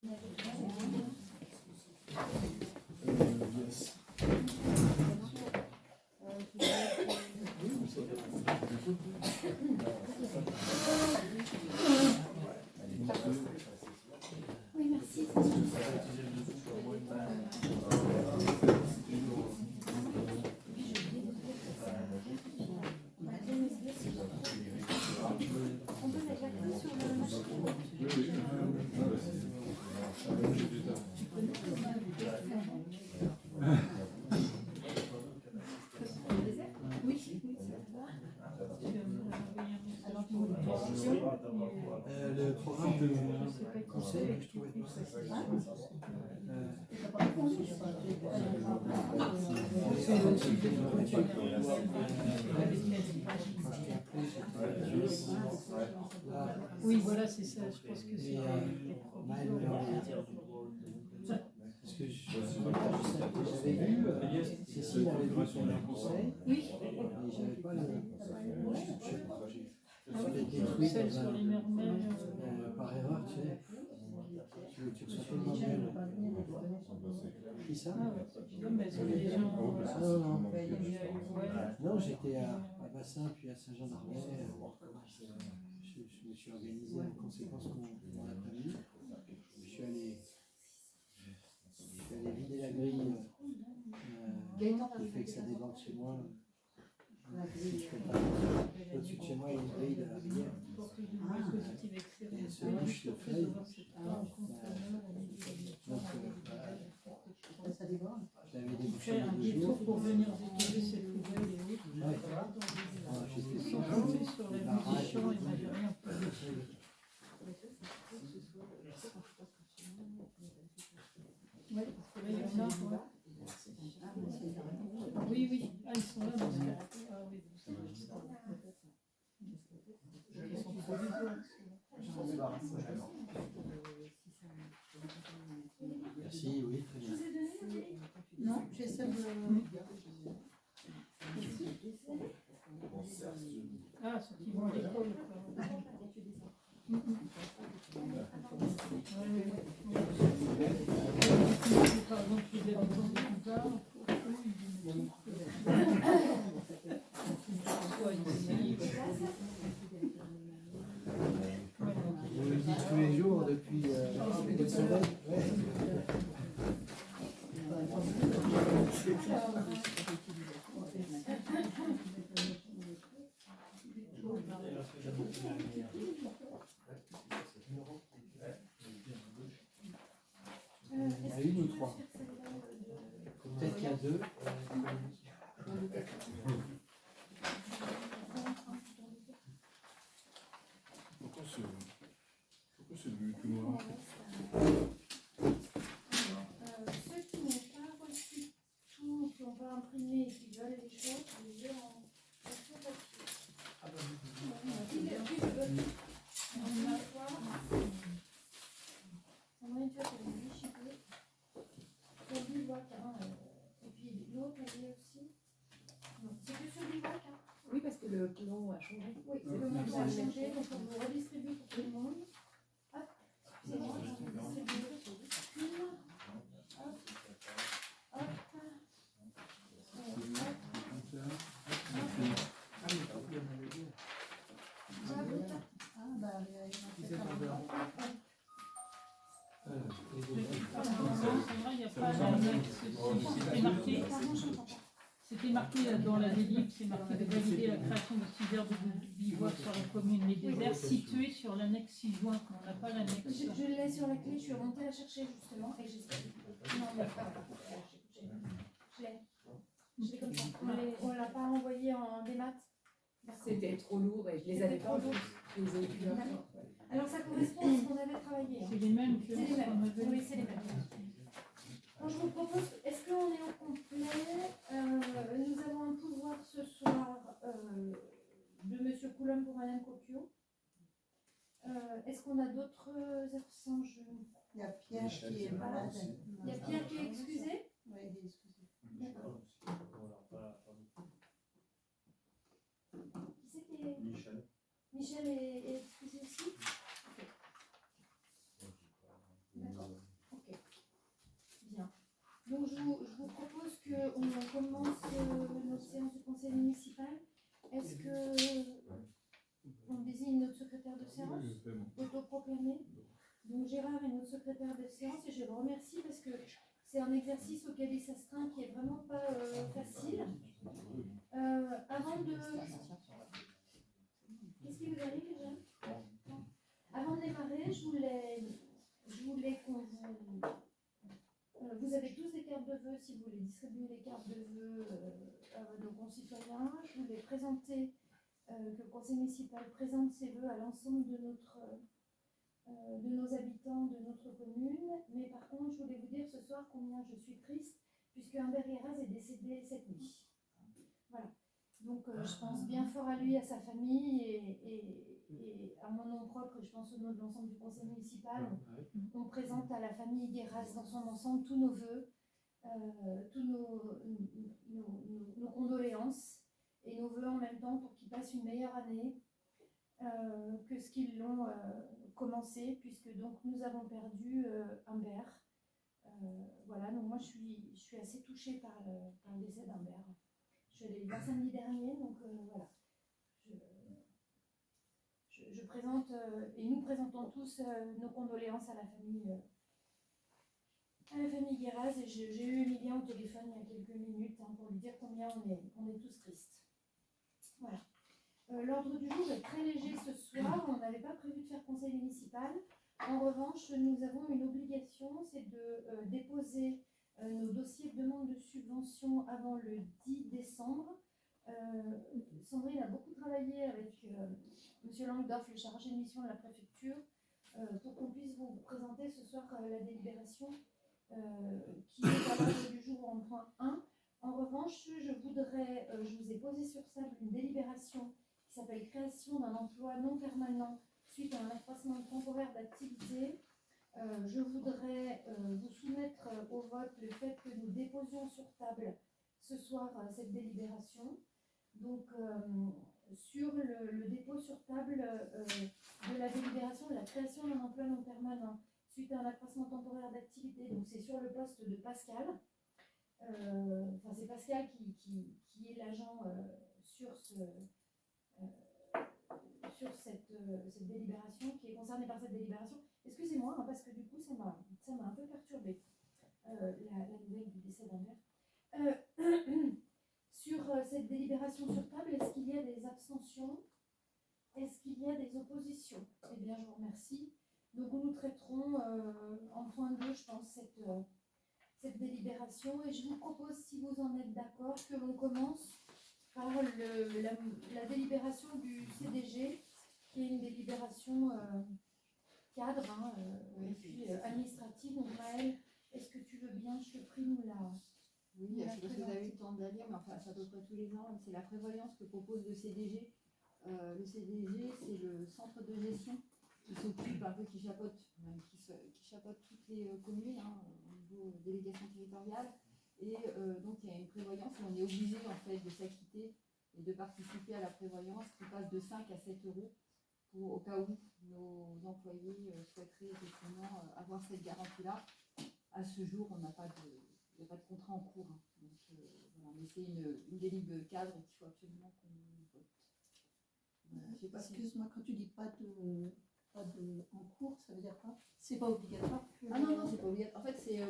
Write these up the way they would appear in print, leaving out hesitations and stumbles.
Yes. Oui, merci. On peut mettre la clé sur le machin. Le programme de conseil que je trouvais pas oui, voilà, c'est ça. Je pense que c'est parce que j'avais vu Cécile avait vu son conseil. Oui. Et j'avais pas le. Celle sur les mermelles. Par erreur, tu sais. Tu reçois tellement de mails. Qui ça? Non, mais elles ont des gens. Non, j'étais à Bassin puis à Saint-Jean-d'Armey. Je me suis organisé en conséquence qu'on n'a pas vu. Je suis allé vider la grille qui fait que ça déborde chez moi. Si je fais pas au-dessus de chez moi, il y a une grille de la rivière. Et ce bouche le fait. Donc, j'avais débouché Faire un détour pour venir déposer ces poubelles et autres. J'étais tombée sur la munition et moi j'ai rien fait. Oui, parce que là il y en a. Oui, oui, ah, ils sont là dans ce cas. Ah oui, vous savez ça. Ils sont provisoires. Merci, oui, très bien. Non, j'ai celle de... Ah, ceux qui vont à l'école. Par exemple, les habitants de Bouvard, Je le dis tous les jours depuis le soleil. Il y en a une ou trois. Peut-être qu'il y a deux. Pourquoi c'est le tout noir? Ceux qui n'ont pas reçu tout, qui n'ont pas imprimé et qui veulent les choses, je les ai en version papier. Sandrine, tu vois, tu as les chiffres. Sur Bivouac, et puis l'autre, elle est aussi. Non, c'est que sur Bivouac. Oui, parce que le nom a changé. Oui, le montant a changé, donc on vous redistribue pour tout le monde. Hop, excusez-moi, je vais distribuer chacune. Hop, hop. il n'y a pas l'annexe. C'était marqué dans la délib, c'est marqué de valider la création de 6 aires de bivouac sur la commune Les Déserts situées sur l'annexe 6 juin. On n'a pas l'annexe. Je l'ai sur la clé, je suis remontée la chercher justement et j'espère. Non, mais pas. Je l'ai. Je l'ai comme ça. On ne l'a pas envoyé en démat. C'était trop lourd et je les avais pas vus. Je les ai vus. Alors ça correspond à ce qu'on avait travaillé. C'est les mêmes que C'est les mêmes. Oui, c'est les mêmes. Donc, je vous propose, est-ce qu'on est au complet? Nous avons un pouvoir ce soir de M. Coulomb pour Mme Copio. Est-ce qu'on a d'autres absents? Il y a Pierre qui est malade. Il y a Pierre qui est excusé? Oui, il est excusé. D'accord. Qui c'est qui est... Michel. Michel est excusé aussi? D'accord. Gérard est notre secrétaire de séance et je le remercie parce que c'est un exercice auquel il s'astreint qui est vraiment pas facile. Avant de... Qu'est-ce qui vous arrive déjà? Avant de démarrer, je voulais qu'on vous... vous avez tous des cartes de vœux si vous voulez distribuer les cartes de vœux à nos concitoyens. Je voulais présenter, que le conseil municipal présente ses vœux à l'ensemble de nos habitants de notre commune. Mais par contre, je voulais vous dire ce soir combien je suis triste puisque Humbert Guéraz est décédé cette nuit. Voilà. Donc je pense bien fort à lui, à sa famille et à mon nom propre, je pense au nom de l'ensemble du conseil municipal. On présente à la famille Guéraz dans son ensemble tous nos vœux, tous nos condoléances et nos vœux en même temps pour qu'ils passent une meilleure année que ce qu'ils l'ont commencé, puisque donc nous avons perdu Humbert. Voilà, donc moi je suis assez touchée par le décès d'Humbert. Je suis allée le voir samedi dernier, donc voilà. Je présente, et nous présentons tous nos condoléances à la famille Guéraz, et j'ai eu Emilien au téléphone il y a quelques minutes pour lui dire combien on est tous tristes. Voilà. L'ordre du jour est très léger ce soir, on n'avait pas prévu de faire conseil municipal. En revanche, nous avons une obligation, c'est de déposer nos dossiers de demande de subvention avant le 10 décembre. Sandrine a beaucoup travaillé avec M. Langdorf, le chargé de mission de la préfecture, pour qu'on puisse vous présenter ce soir la délibération qui est à l'ordre du jour en point 1. En revanche, je vous ai posé sur table une délibération qui s'appelle création d'un emploi non permanent suite à un accroissement temporaire d'activité. Je voudrais vous soumettre au vote le fait que nous déposions sur table ce soir cette délibération. Donc, sur le dépôt sur table de la délibération de la création d'un emploi non permanent suite à un accroissement temporaire d'activité, donc c'est sur le poste de Pascal. Enfin, c'est Pascal qui est l'agent sur cette délibération, qui est concerné par cette délibération. Excusez-moi, hein, parce que du coup, ça m'a un peu perturbé la nouvelle du décès d'Humbert. Sur cette délibération sur table, est-ce qu'il y a des abstentions? Est-ce qu'il y a des oppositions? Eh bien, je vous remercie. Donc, nous traiterons en point 2, je pense, cette délibération. Et je vous propose, si vous en êtes d'accord, que l'on commence par la délibération du CDG, qui est une délibération cadre, administrative. Donc, Maëlle, est-ce que tu veux bien, je te prie, nous la... Oui, je ne sais pas si vous avez eu le temps de la lire, mais enfin, c'est à peu près tous les ans. C'est la prévoyance que propose le CDG. Le CDG, c'est le centre de gestion qui s'occupe un peu, qui chapeaute toutes les communes au niveau délégation territoriale. Et donc, il y a une prévoyance et on est obligé en fait de s'acquitter et de participer à la prévoyance qui passe de 5 à 7 euros au cas où nos employés souhaiteraient effectivement avoir cette garantie-là. À ce jour, on n'a pas il n'y a pas de contrat en cours. Donc, voilà, mais c'est une délib cadre qu'il faut absolument qu'on vote. Voilà, Excuse-moi, quand tu dis pas de en cours, ça veut dire quoi? C'est pas obligatoire que... Ah non, c'est pas obligatoire. En fait, c'est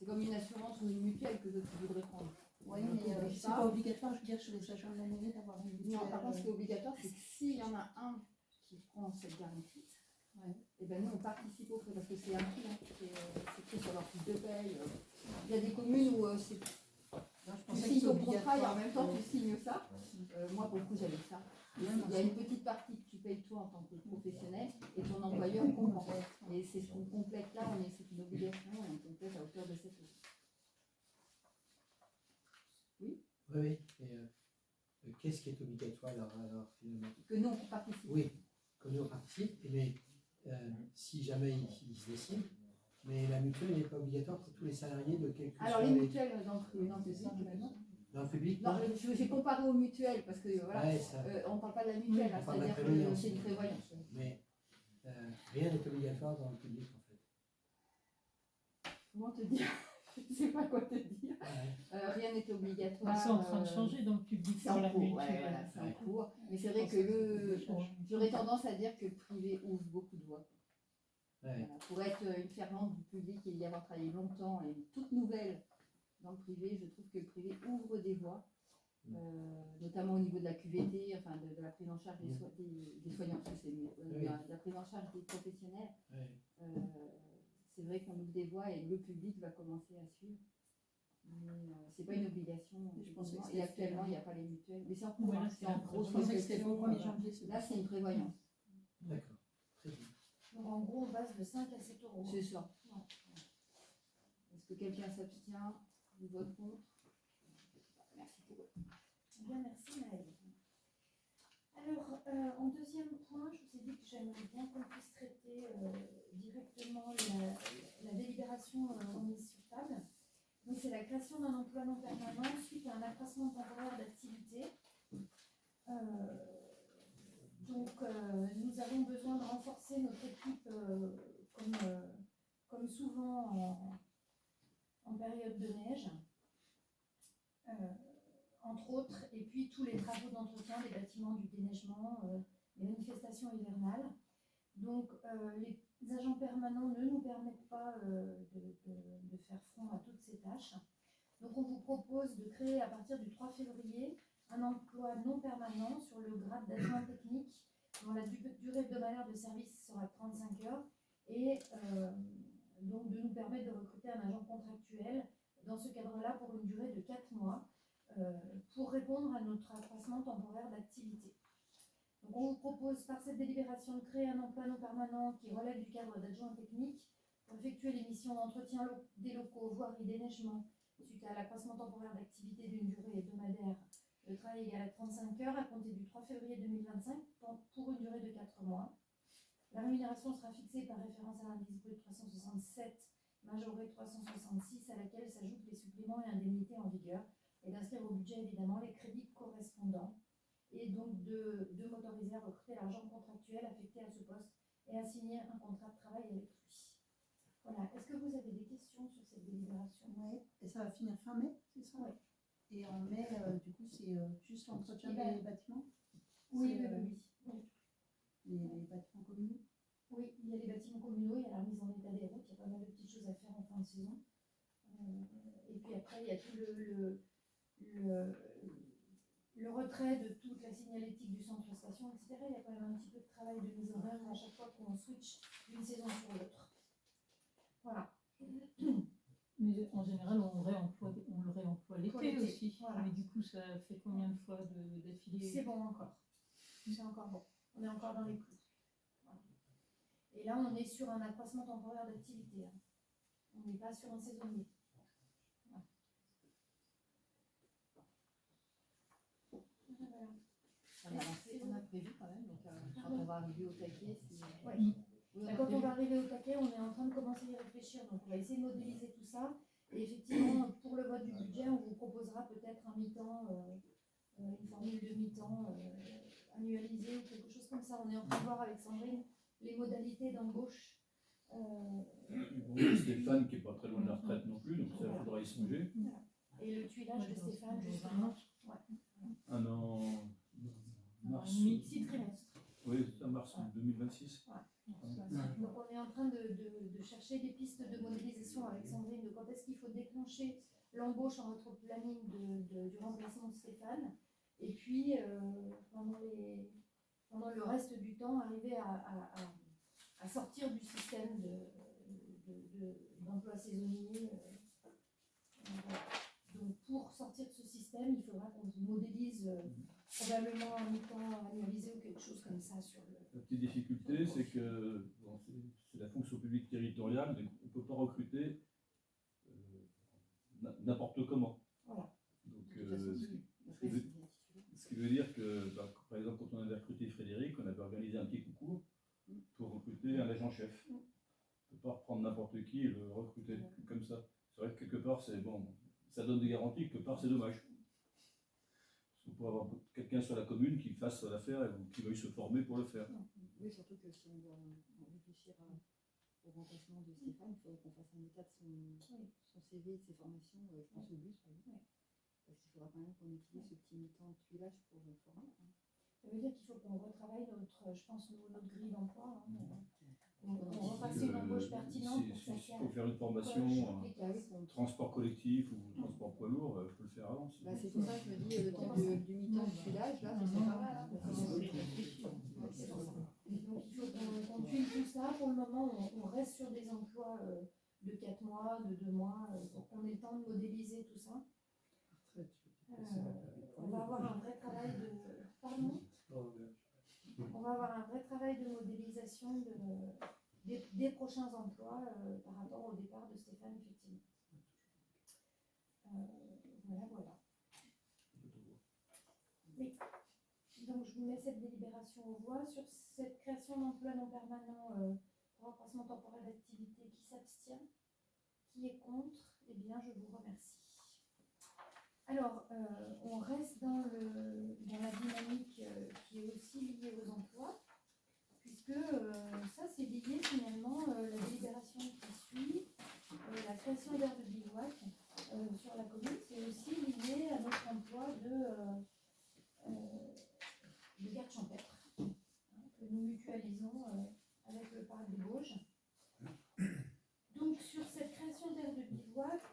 comme une assurance ou une mutuelle que tu voudrais prendre. Oui, mais c'est pas obligatoire, je veux dire, chez les agents de la mairie d'avoir une mutuelle. Non, par contre, ce qui est obligatoire, c'est que s'il y en a un qui prend cette garantie, et ben nous on participe au frais parce que c'est un prix, c'est pris sur leur fiche de paye. Il y a des communes où c'est. Tu signes ton contrat et en même temps tu signes ça. Moi pour le coup j'avais ça. Il y a une petite partie que tu payes toi en tant que professionnel et ton employeur comprend. Et c'est ce qu'on complète là, c'est une obligation et on complète à hauteur de 7 euros. Oui. Oui. Et qu'est-ce qui est obligatoire alors finalement? Que nous on participe. Oui, que nous on participe, mais si jamais ils se décident, mais la mutuelle n'est pas obligatoire pour tous les salariés de quelque chose. Alors les mutuelles dans le public, dans le public, non, j'ai comparé aux mutuelles parce que voilà, ouais, on ne parle pas de la mutuelle, on parle de la c'est-à-dire que c'est une prévoyance. prévoyance. Mais rien n'est obligatoire dans le public en fait. Comment te dire? Je ne sais pas quoi te dire. Ouais. Rien n'est obligatoire. C'est en train de changer dans le public C'est pour en la cours, mutuelle. voilà, c'est en cours. Mais c'est vrai que j'aurais tendance à dire que le privé ouvre beaucoup de voies. Ouais. Voilà, pour être une fervente du public et y avoir travaillé longtemps et toute nouvelle dans le privé, je trouve que le privé ouvre des voies, notamment au niveau de la QVT, enfin de la prise en charge des soignants, parce que c'est de la prise en charge des professionnels. Ouais. C'est vrai qu'on ouvre des voies et le public va commencer à suivre. Mais c'est pas une obligation. Je pensais que Et c'était actuellement, il n'y a pas les mutuelles. Mais c'est en cours, Ouais, hein, c'est c'est en en gros. Je pensais que c'était au 1er Là, janvier. c'est une prévoyance. D'accord. Très bien. Donc en gros, on passe de 5 à 7 euros. C'est ça. Ouais. Est-ce que quelqu'un s'abstient ou vote contre? Merci pour eux. Bien, merci Maëlle. Alors, en deuxième point, je vous ai dit que j'aimerais bien qu'on puisse traiter directement la délibération remise sur table. Donc, c'est la création d'un emploi non permanent suite à un accroissement temporaire d'activité. Nous avons besoin de renforcer notre équipe comme souvent en période de neige. Entre autres, et puis tous les travaux d'entretien des bâtiments, du déneigement, les manifestations hivernales. Donc, les agents permanents ne nous permettent pas de faire front à toutes ces tâches. Donc, on vous propose de créer à partir du 3 février un emploi non permanent sur le grade d'adjoint technique dont la durée hebdomadaire de service sera de 35 heures et donc de nous permettre de recruter un agent contractuel dans ce cadre-là pour une durée de 4 mois. Pour répondre à notre accroissement temporaire d'activité. Donc on vous propose par cette délibération de créer un emploi non permanent qui relève du cadre d'adjoint technique pour effectuer les missions d'entretien des locaux, voirie, déneigement, suite à l'accroissement temporaire d'activité d'une durée hebdomadaire de travail égale à 35 heures à compter du 3 février 2025 pour une durée de 4 mois. La rémunération sera fixée par référence à l'indice brut 367 majoré 366 à laquelle s'ajoutent les suppléments et indemnités en vigueur, et d'inscrire au budget évidemment les crédits correspondants et donc de m'autoriser à recruter l'agent contractuel affecté à ce poste et à signer un contrat de travail avec lui. Voilà, est-ce que vous avez des questions sur cette délibération? Oui, et ça va finir fin mai, c'est ça? Oui. Et en mai, du coup, c'est juste l'entretien des bâtiments? Oui, C'est, oui. Les bâtiments communaux? Oui, il y a les bâtiments communaux, il y a la remise en état des routes, il y a pas mal de petites choses à faire en fin de saison. Et puis après, il y a tout le retrait de toute la signalétique du centre station, etc. Il y a quand même un petit peu de travail de mise en œuvre à chaque fois qu'on switch d'une saison sur l'autre. Voilà. Mais en général, on le réemploie Pour l'été l'été, aussi. voilà. Mais du coup, ça fait combien de fois d'affilée? C'est bon encore. C'est encore bon. On est encore dans les clous. Voilà. Et là, on est sur un accroissement temporaire d'activité. Hein. On n'est pas sur un saisonnier. Voilà. Voilà. On a prévu quand même, donc quand on va arriver au taquet, c'est... Ouais. Oui, Quand on va arriver au taquet, on est en train de commencer à y réfléchir. Donc, on va essayer de modéliser tout ça. Et effectivement, pour le vote du budget, on vous proposera peut-être un mi-temps, une formule de mi-temps annualisée ou quelque chose comme ça. On est en train de voir avec Sandrine les modalités d'embauche. Bon, Stéphane qui n'est pas très loin de la retraite non plus, donc ça faudra y songer. Et le tuilage de Stéphane, dans justement. un an. Un an, mars, 6 trimestres. oui, c'est ça, mars 2026. Donc on est en train de chercher des pistes de modélisation avec Sandrine de quand est-ce qu'il faut déclencher l'embauche en notre planning du remplacement de Stéphane. Et puis pendant le reste du temps, arriver à sortir du système d'emploi saisonnier. Voilà. Donc pour sortir de ce système, il faudra qu'on modélise probablement un mi-temps annualisé ou quelque chose comme ça sur le... La petite difficulté, c'est que bon, c'est la fonction publique territoriale, donc on ne peut pas recruter n'importe comment. Voilà. Donc, ce qui veut dire que, bah, par exemple, quand on avait recruté Frédéric, on avait organisé un petit concours pour recruter un agent-chef. On ne peut pas reprendre n'importe qui et le recruter comme ça. C'est vrai que quelque part, c'est bon, ça donne des garanties, quelque part, c'est dommage. Parce qu'on peut avoir quelqu'un sur la commune qui fasse l'affaire et qui veuille se former pour le faire. Oui, surtout que si on doit réfléchir au remplacement de Stéphane, il faudrait qu'on fasse un état de son CV et de ses formations, je pense au bus, par exemple. Parce qu'il faudra quand même qu'on utilise ce petit mi-temps de tuilage pour former. Ça veut dire qu'il faut qu'on retravaille notre grille d'emploi. on refasse une embauche pertinente pour que ça S'il serve. faut faire une formation, transport collectif ou transport poids lourd, il faut le faire avant. Bah, c'est pour ça que je me dis, le temps du mi-temps de filage, là, ça serait pas mal. Hein, parce que c'est pour ça. Donc il faut qu'on suive tout ça. Pour le moment, on reste sur des emplois de 4 mois, de 2 mois, pour qu'on ait le temps de modéliser tout ça. On va avoir un vrai travail de... Pardon ? On va avoir un vrai travail de modélisation des prochains emplois par rapport au départ de Stéphane, effectivement. Voilà. Oui. Donc je vous mets cette délibération aux voix sur cette création d'emplois non permanents pour accroissement temporaire d'activité. Qui s'abstient? Qui est contre? Eh bien, je vous remercie. Alors, on reste dans la dynamique qui est aussi liée aux emplois, puisque ça, c'est lié finalement la délibération qui suit, la création d'aires de bivouac sur la commune, c'est aussi lié à notre emploi de garde champêtre, que nous mutualisons avec le parc des Bauges. Donc, sur cette création d'aires de bivouac,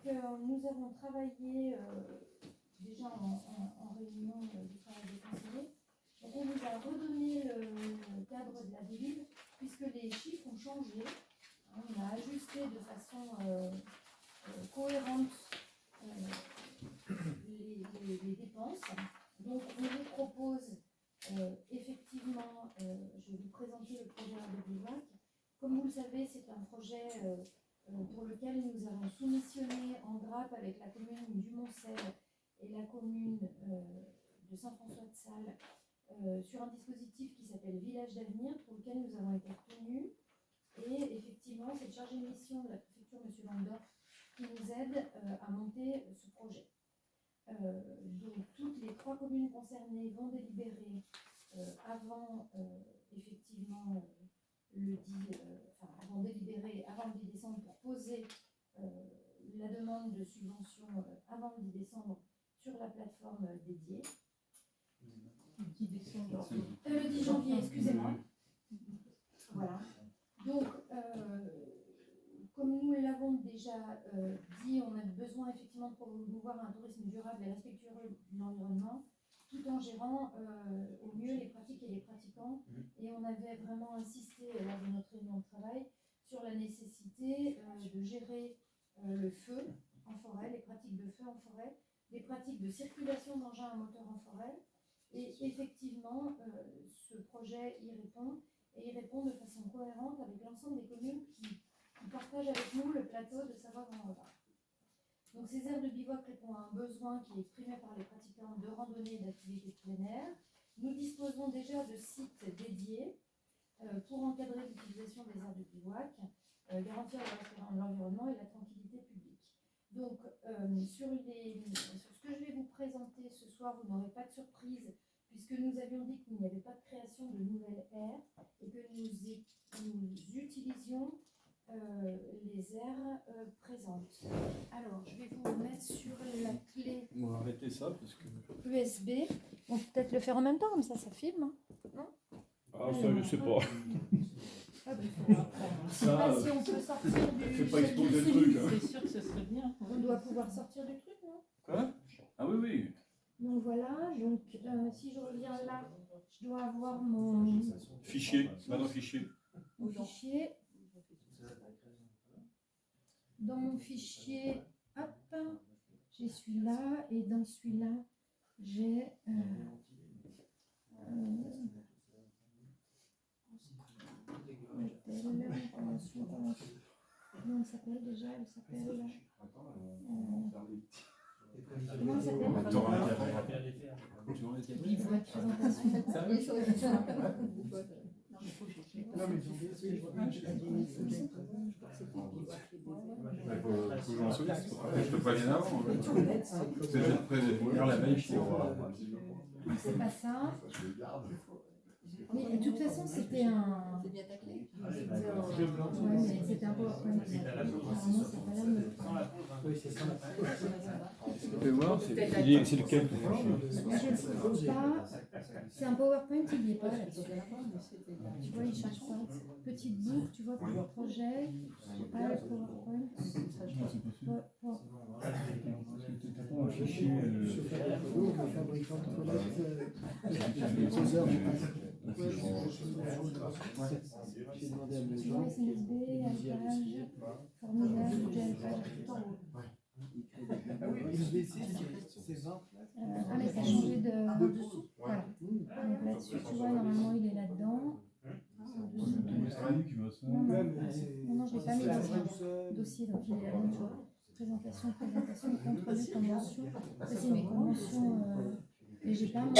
nous avons travaillé déjà en réunion du travail des conseillers. Donc on nous a redonné le cadre de la délib, puisque les chiffres ont changé. On a ajusté de façon cohérente les dépenses. Donc on vous propose effectivement, je vais vous présenter le projet de bivouac. Comme vous le savez, c'est un projet pour lequel nous avons soumissionné en grappe avec la commune du Moncel et la commune de Saint-François-de-Sales sur un dispositif qui s'appelle Village d'avenir, pour lequel nous avons été retenus. Et effectivement, c'est le chargé de mission de la préfecture, M. Landorf, qui nous aide à monter ce projet. Donc, toutes les 3 communes concernées vont délibérer avant, effectivement, avant le 10 décembre pour poser la demande de subvention avant le 10 décembre sur la plateforme dédiée. Le 10 décembre. Le 10 janvier, excusez-moi. Voilà. Donc, comme nous l'avons déjà dit, on a besoin effectivement de promouvoir un tourisme durable et respectueux de l'environnement, tout en gérant au mieux les pratiques et les pratiquants. Et on avait vraiment insisté lors de notre réunion de travail sur la nécessité de gérer le feu en forêt, les pratiques de feu en forêt, les pratiques de circulation d'engins à moteur en forêt. Et effectivement, ce projet y répond, et il répond de façon cohérente avec l'ensemble des communes qui partagent avec nous le plateau de Savoie-Grand-Revard. Donc ces aires de bivouac répondent à un besoin qui est exprimé par les pratiquants de randonnée et d'activités de plein air. Nous disposons déjà de sites dédiés pour encadrer l'utilisation des aires de bivouac, garantir le respect de l'environnement et la tranquillité publique. Donc, sur ce que je vais vous présenter ce soir, vous n'aurez pas de surprise, puisque nous avions dit qu'il n'y avait pas de création de nouvelles aires et que nous utilisions les aires présentes. Alors, je vais vous mettre sur la clé On va arrêter ça parce que. USB. On peut peut-être le faire en même temps, comme ça filme. Hein. Non? Ah, ça, je sais pas. Ah, ben, je ne sais pas si on peut sortir du... Fais pas exploser le truc. Hein. C'est sûr que ce serait bien. On doit pouvoir sortir du truc, non? Quoi? Ah oui, oui. Donc voilà, donc si je reviens là, je dois avoir mon Fichier, va dans fichier. fichier. Dans mon fichier, hop, j'ai celui-là, et dans celui-là, j'ai comment elle s'appelle déjà? Elle s'appelle comment elle s'appelle? Bivouac présentation. Non, mais Je te préviens avant. La veille, je C'est pas ça. Mais de toute façon, c'était un. C'est bien ta clé. Ouais, mais c'était un PowerPoint. Apparemment, c'est pas là. oui, c'est ça. peut voir, c'est lequel que vous cherchez. Je ne trouve pas. C'est un PowerPoint, il n'y est pas là-dessus. Tu vois, il cherche pas. Petite boucle, tu vois, pour le projet. Ah, le PowerPoint. T'as pas un fichier. Le fabricant de toilettes, 2 heures, j'ai demandé à mes Tu vois, gens. SNSB, alpage, formulaire, budget alpage. C'est 20. Ah, mais ça a changé de dessous. Voilà. Donc là-dessus, tu vois, normalement, il est là-dedans. C'est lui qui va ça. Non, non, je ne l'ai pas mis dans le dossier, donc il est là. Présentation, compte rendu, convention. Ça, c'est mes conventions. Mais j'ai pas mon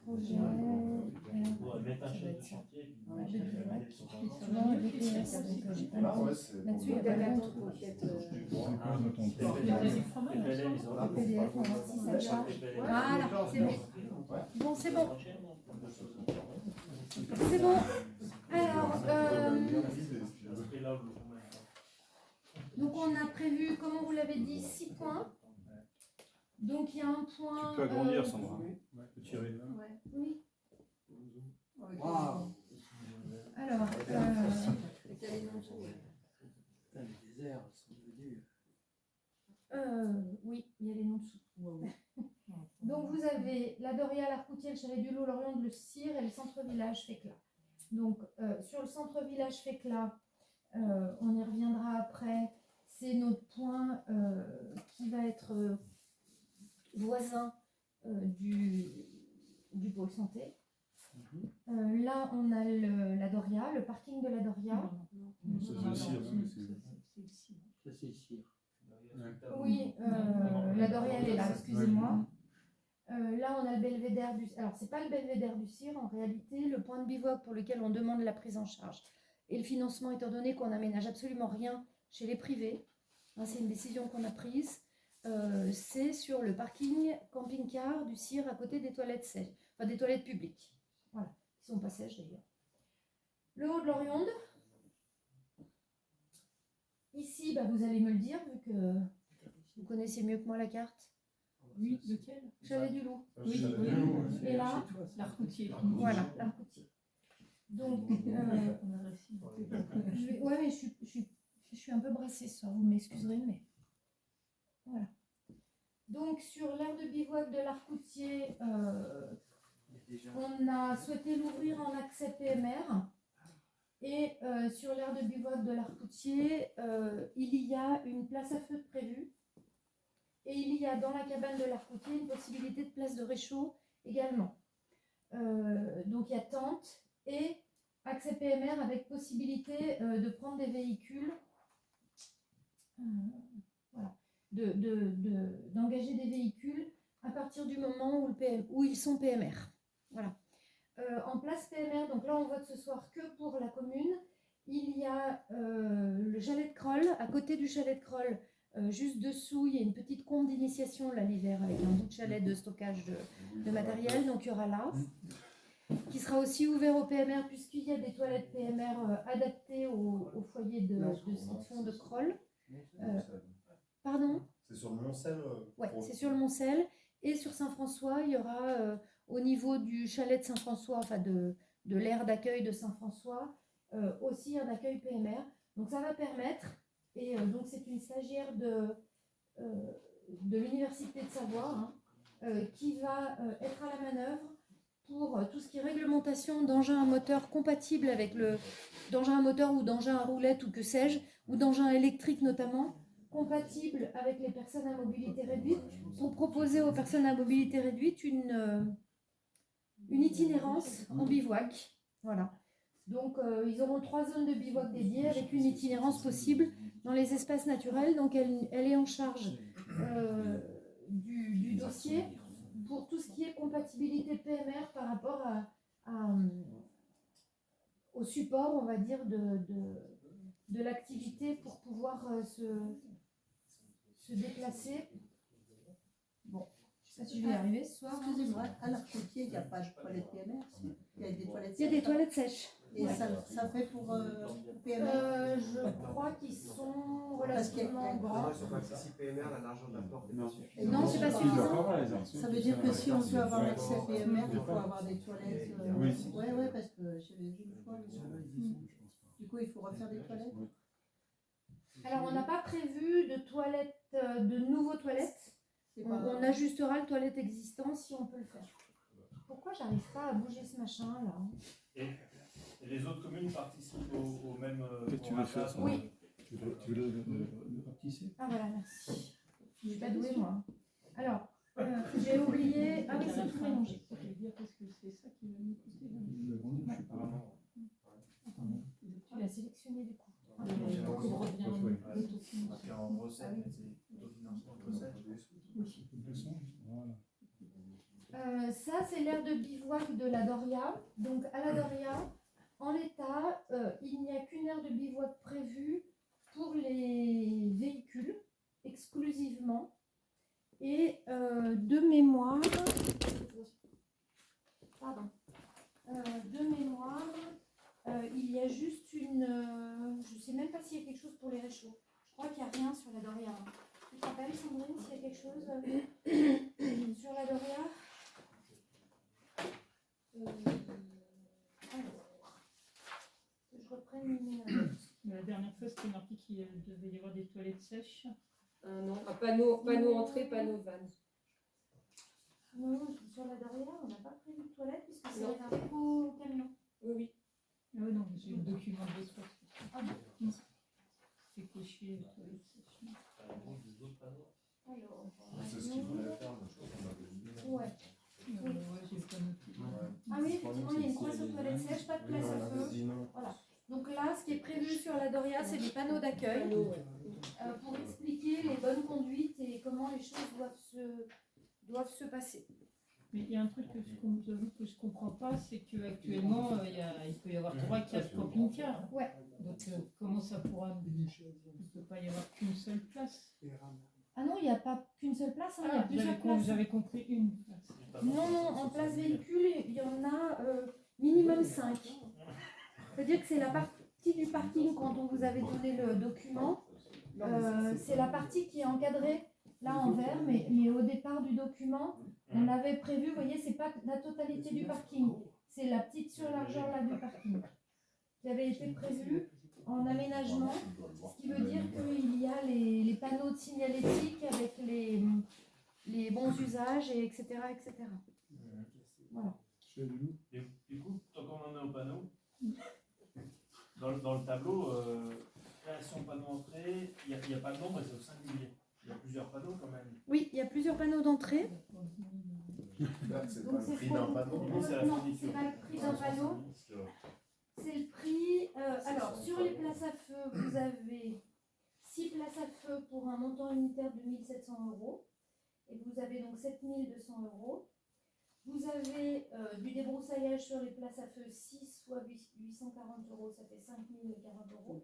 projet. Ça doit être ça. De bivouac. Tu vois, VPS, donc j'ai pas le là-dessus, il y a pas le compte. Le PDF, on va voir si ça charge. Voilà, c'est bon. Bon, c'est bon. C'est bon. Alors, donc on a prévu, comme on vous l'avait dit, 6 points. Donc il y a un point. Tu peux agrandir, Sandra. Tu peux tirer là. Oui. Waouh! Alors, Putain, les déserts sont devenus. oui, il y a les noms dessous. Donc vous avez la Doria, l'Arcoutier, le Chalet du Loup, l'Orion, le Cire et le centre-village Fécla. Donc sur le centre-village Fécla, on y reviendra après. C'est notre point qui va être voisin du pôle santé. Là, on a la Doria, le parking de la Doria. Ça, c'est le cire. Ça, c'est cire. Oui, la Doria, elle est là, excusez-moi. Là, on a le belvédère du... Alors, c'est pas le belvédère du CIR, en réalité, le point de bivouac pour lequel on demande la prise en charge. Et le financement, étant donné qu'on n'aménage absolument rien chez les privés, hein, c'est une décision qu'on a prise, c'est sur le parking camping-car du CIR à côté des toilettes sèches, enfin des toilettes publiques. Voilà, qui ne sont pas sèches d'ailleurs. Le haut de l'Orionde. Ici, bah, vous allez me le dire, vu que vous connaissez mieux que moi la carte. Oui, lequel? Chalet du Loup. Oui, Et là, l'Arcoutier. voilà, l'Arcoutier. Donc, ouais, mais je suis un peu brassée ce soir, vous m'excuserez, mais voilà. Donc, sur l'aire de bivouac de l'Arcoutier, on a souhaité l'ouvrir en accès PMR. Et sur l'aire de bivouac de l'Arcoutier, il y a une place à feu de prévue. Et il y a dans la cabane de l'Arcoutier une possibilité de place de réchaud également. Donc il y a tente et accès PMR avec possibilité de prendre des véhicules, voilà, d'engager des véhicules à partir du moment où ils sont PMR. Voilà. En place PMR, donc là on vote ce soir que pour la commune, il y a le chalet de Kroll, à côté du chalet de Kroll, juste dessous, il y a une petite combe d'initiation là l'hiver avec un bout de chalet de stockage de matériel, donc il y aura là, qui sera aussi ouvert au PMR puisqu'il y a des toilettes PMR adaptées au foyer de fond de Kroll. Pardon ? C'est sur le Moncel. Oui, c'est sur le Moncel. Et sur Saint-François, il y aura au niveau du chalet de Saint-François, enfin de l'aire d'accueil de Saint-François, aussi un accueil PMR. Donc ça va permettre, et donc c'est une stagiaire de l'Université de Savoie qui va être à la manœuvre pour tout ce qui est réglementation d'engins à moteur compatibles avec d'engins à moteur ou d'engins à roulette ou que sais-je, ou d'engins électriques notamment, compatibles avec les personnes à mobilité réduite, pour proposer aux personnes à mobilité réduite une itinérance en bivouac. Voilà. Donc ils auront 3 zones de bivouac dédiées avec une itinérance possible dans les espaces naturels. Donc elle est en charge du dossier pour tout ce qui est compatibilité PMR par rapport au support, on va dire, de l'activité pour pouvoir se déplacer. Bon, je ne sais pas si je vais y arriver ce soir. Excusez-moi, à l'Arcoutier, il n'y a pas de toilettes PMR, si. Il y a des toilettes Il y a des toilettes sèches. Et ça fait pour PMR Je crois qu'ils sont relativement grand. Sur l'accès PMR, là, l'argent de la porte n'est pas suffisant. Non, c'est pas suffisant. Ça veut dire que si on veut avoir l'accès PMR, il faut avoir des toilettes. Ouais, parce que j'avais vu une fois. Du coup, il faut refaire des toilettes. Alors, on n'a pas prévu de toilettes, de nouveaux toilettes. C'est On pas ajustera le toilette existant si on peut le faire. Pourquoi j'arrive pas à bouger ce machin là? Et les autres communes participent au même. Qu'est-ce que tu veux faire ça? Oui. Tu veux le rapetisser? Ah voilà, merci. Je suis pas douée moi. Alors, j'ai oublié. Ah oui, c'est tout mélangé. Je vais dire parce que c'est ça qui va nous coûter. Le grand, je sais pas. Tu l'as sélectionné du coup. Il revient. Parce qu'en recette, c'est autofinancement de recette. Voilà. Ça, c'est l'aire de bivouac de la Doria. Donc, à la Doria, en l'état, il n'y a qu'une aire de bivouac prévue pour les véhicules, exclusivement. Et de mémoire, il y a juste une... je ne sais même pas s'il y a quelque chose pour les réchauds. Je crois qu'il n'y a rien sur la Doria. Tu te rappelles, Sandrine, s'il y a quelque chose sur la Doria? Alors, que je reprenne mes notes. La dernière fois, c'était marqué qu'il devait y avoir des toilettes sèches. Non, un panneau entrée, panneau van. Non, sur la Doria, on n'a pas prévu de toilette puisque c'est Non. réservé aux camions. Oui, oui. Ah oui, non, j'ai le document de l'autre. Ah bon? C'est coché toilettes sèches. Alors, C'est ce qu'ils voulaient faire, mais je crois qu'on avait oublié. ouais. Ouais, j'ai pas noté. Ah oui, effectivement, il y a une croix aux toilettes sèches, pas de place à feu. Voilà. Donc là, ce qui est prévu sur la Doria, c'est des panneaux d'accueil pour expliquer les bonnes conduites et comment les choses doivent se passer. Mais il y a un truc que je comprends pas, c'est qu'actuellement, il peut y avoir 3-4 camping-cars. Ouais. Donc comment ça pourra... Il ne peut pas y avoir qu'une seule place. Ah non, il n'y a pas qu'une seule place, hein, il y a plusieurs places. J'avais compris une place. Non, en place véhicule, il y en a minimum 5. C'est-à-dire que c'est la partie du parking quand on vous avait donné le document. C'est la partie qui est encadrée là en vert, mais au départ du document, on avait prévu, vous voyez, c'est pas la totalité du parking, c'est la petite surlargeur là du parking qui avait été prévue en aménagement, ce qui veut dire qu'il y a les panneaux de signalétique avec les bons usages, et etc. etc. Voilà. Et du coup, tant qu'on en est au panneau, dans le tableau, création panneau entrée, il n'y a pas de nombre et c'est au singulier. Il y a plusieurs panneaux quand même. Oui, il y a plusieurs panneaux d'entrée. C'est Donc pas le prix d'un panneau. Oui, c'est la Non, fourniture. c'est pas le prix d'un panneau. C'est le prix. Alors, sur les places à feu, vous avez 6 places à feu pour un montant unitaire de 1 700 €. Et vous avez donc 7 200 €. Vous avez du débroussaillage sur les places à feu, 6 fois 840 €, ça fait 5 040 €.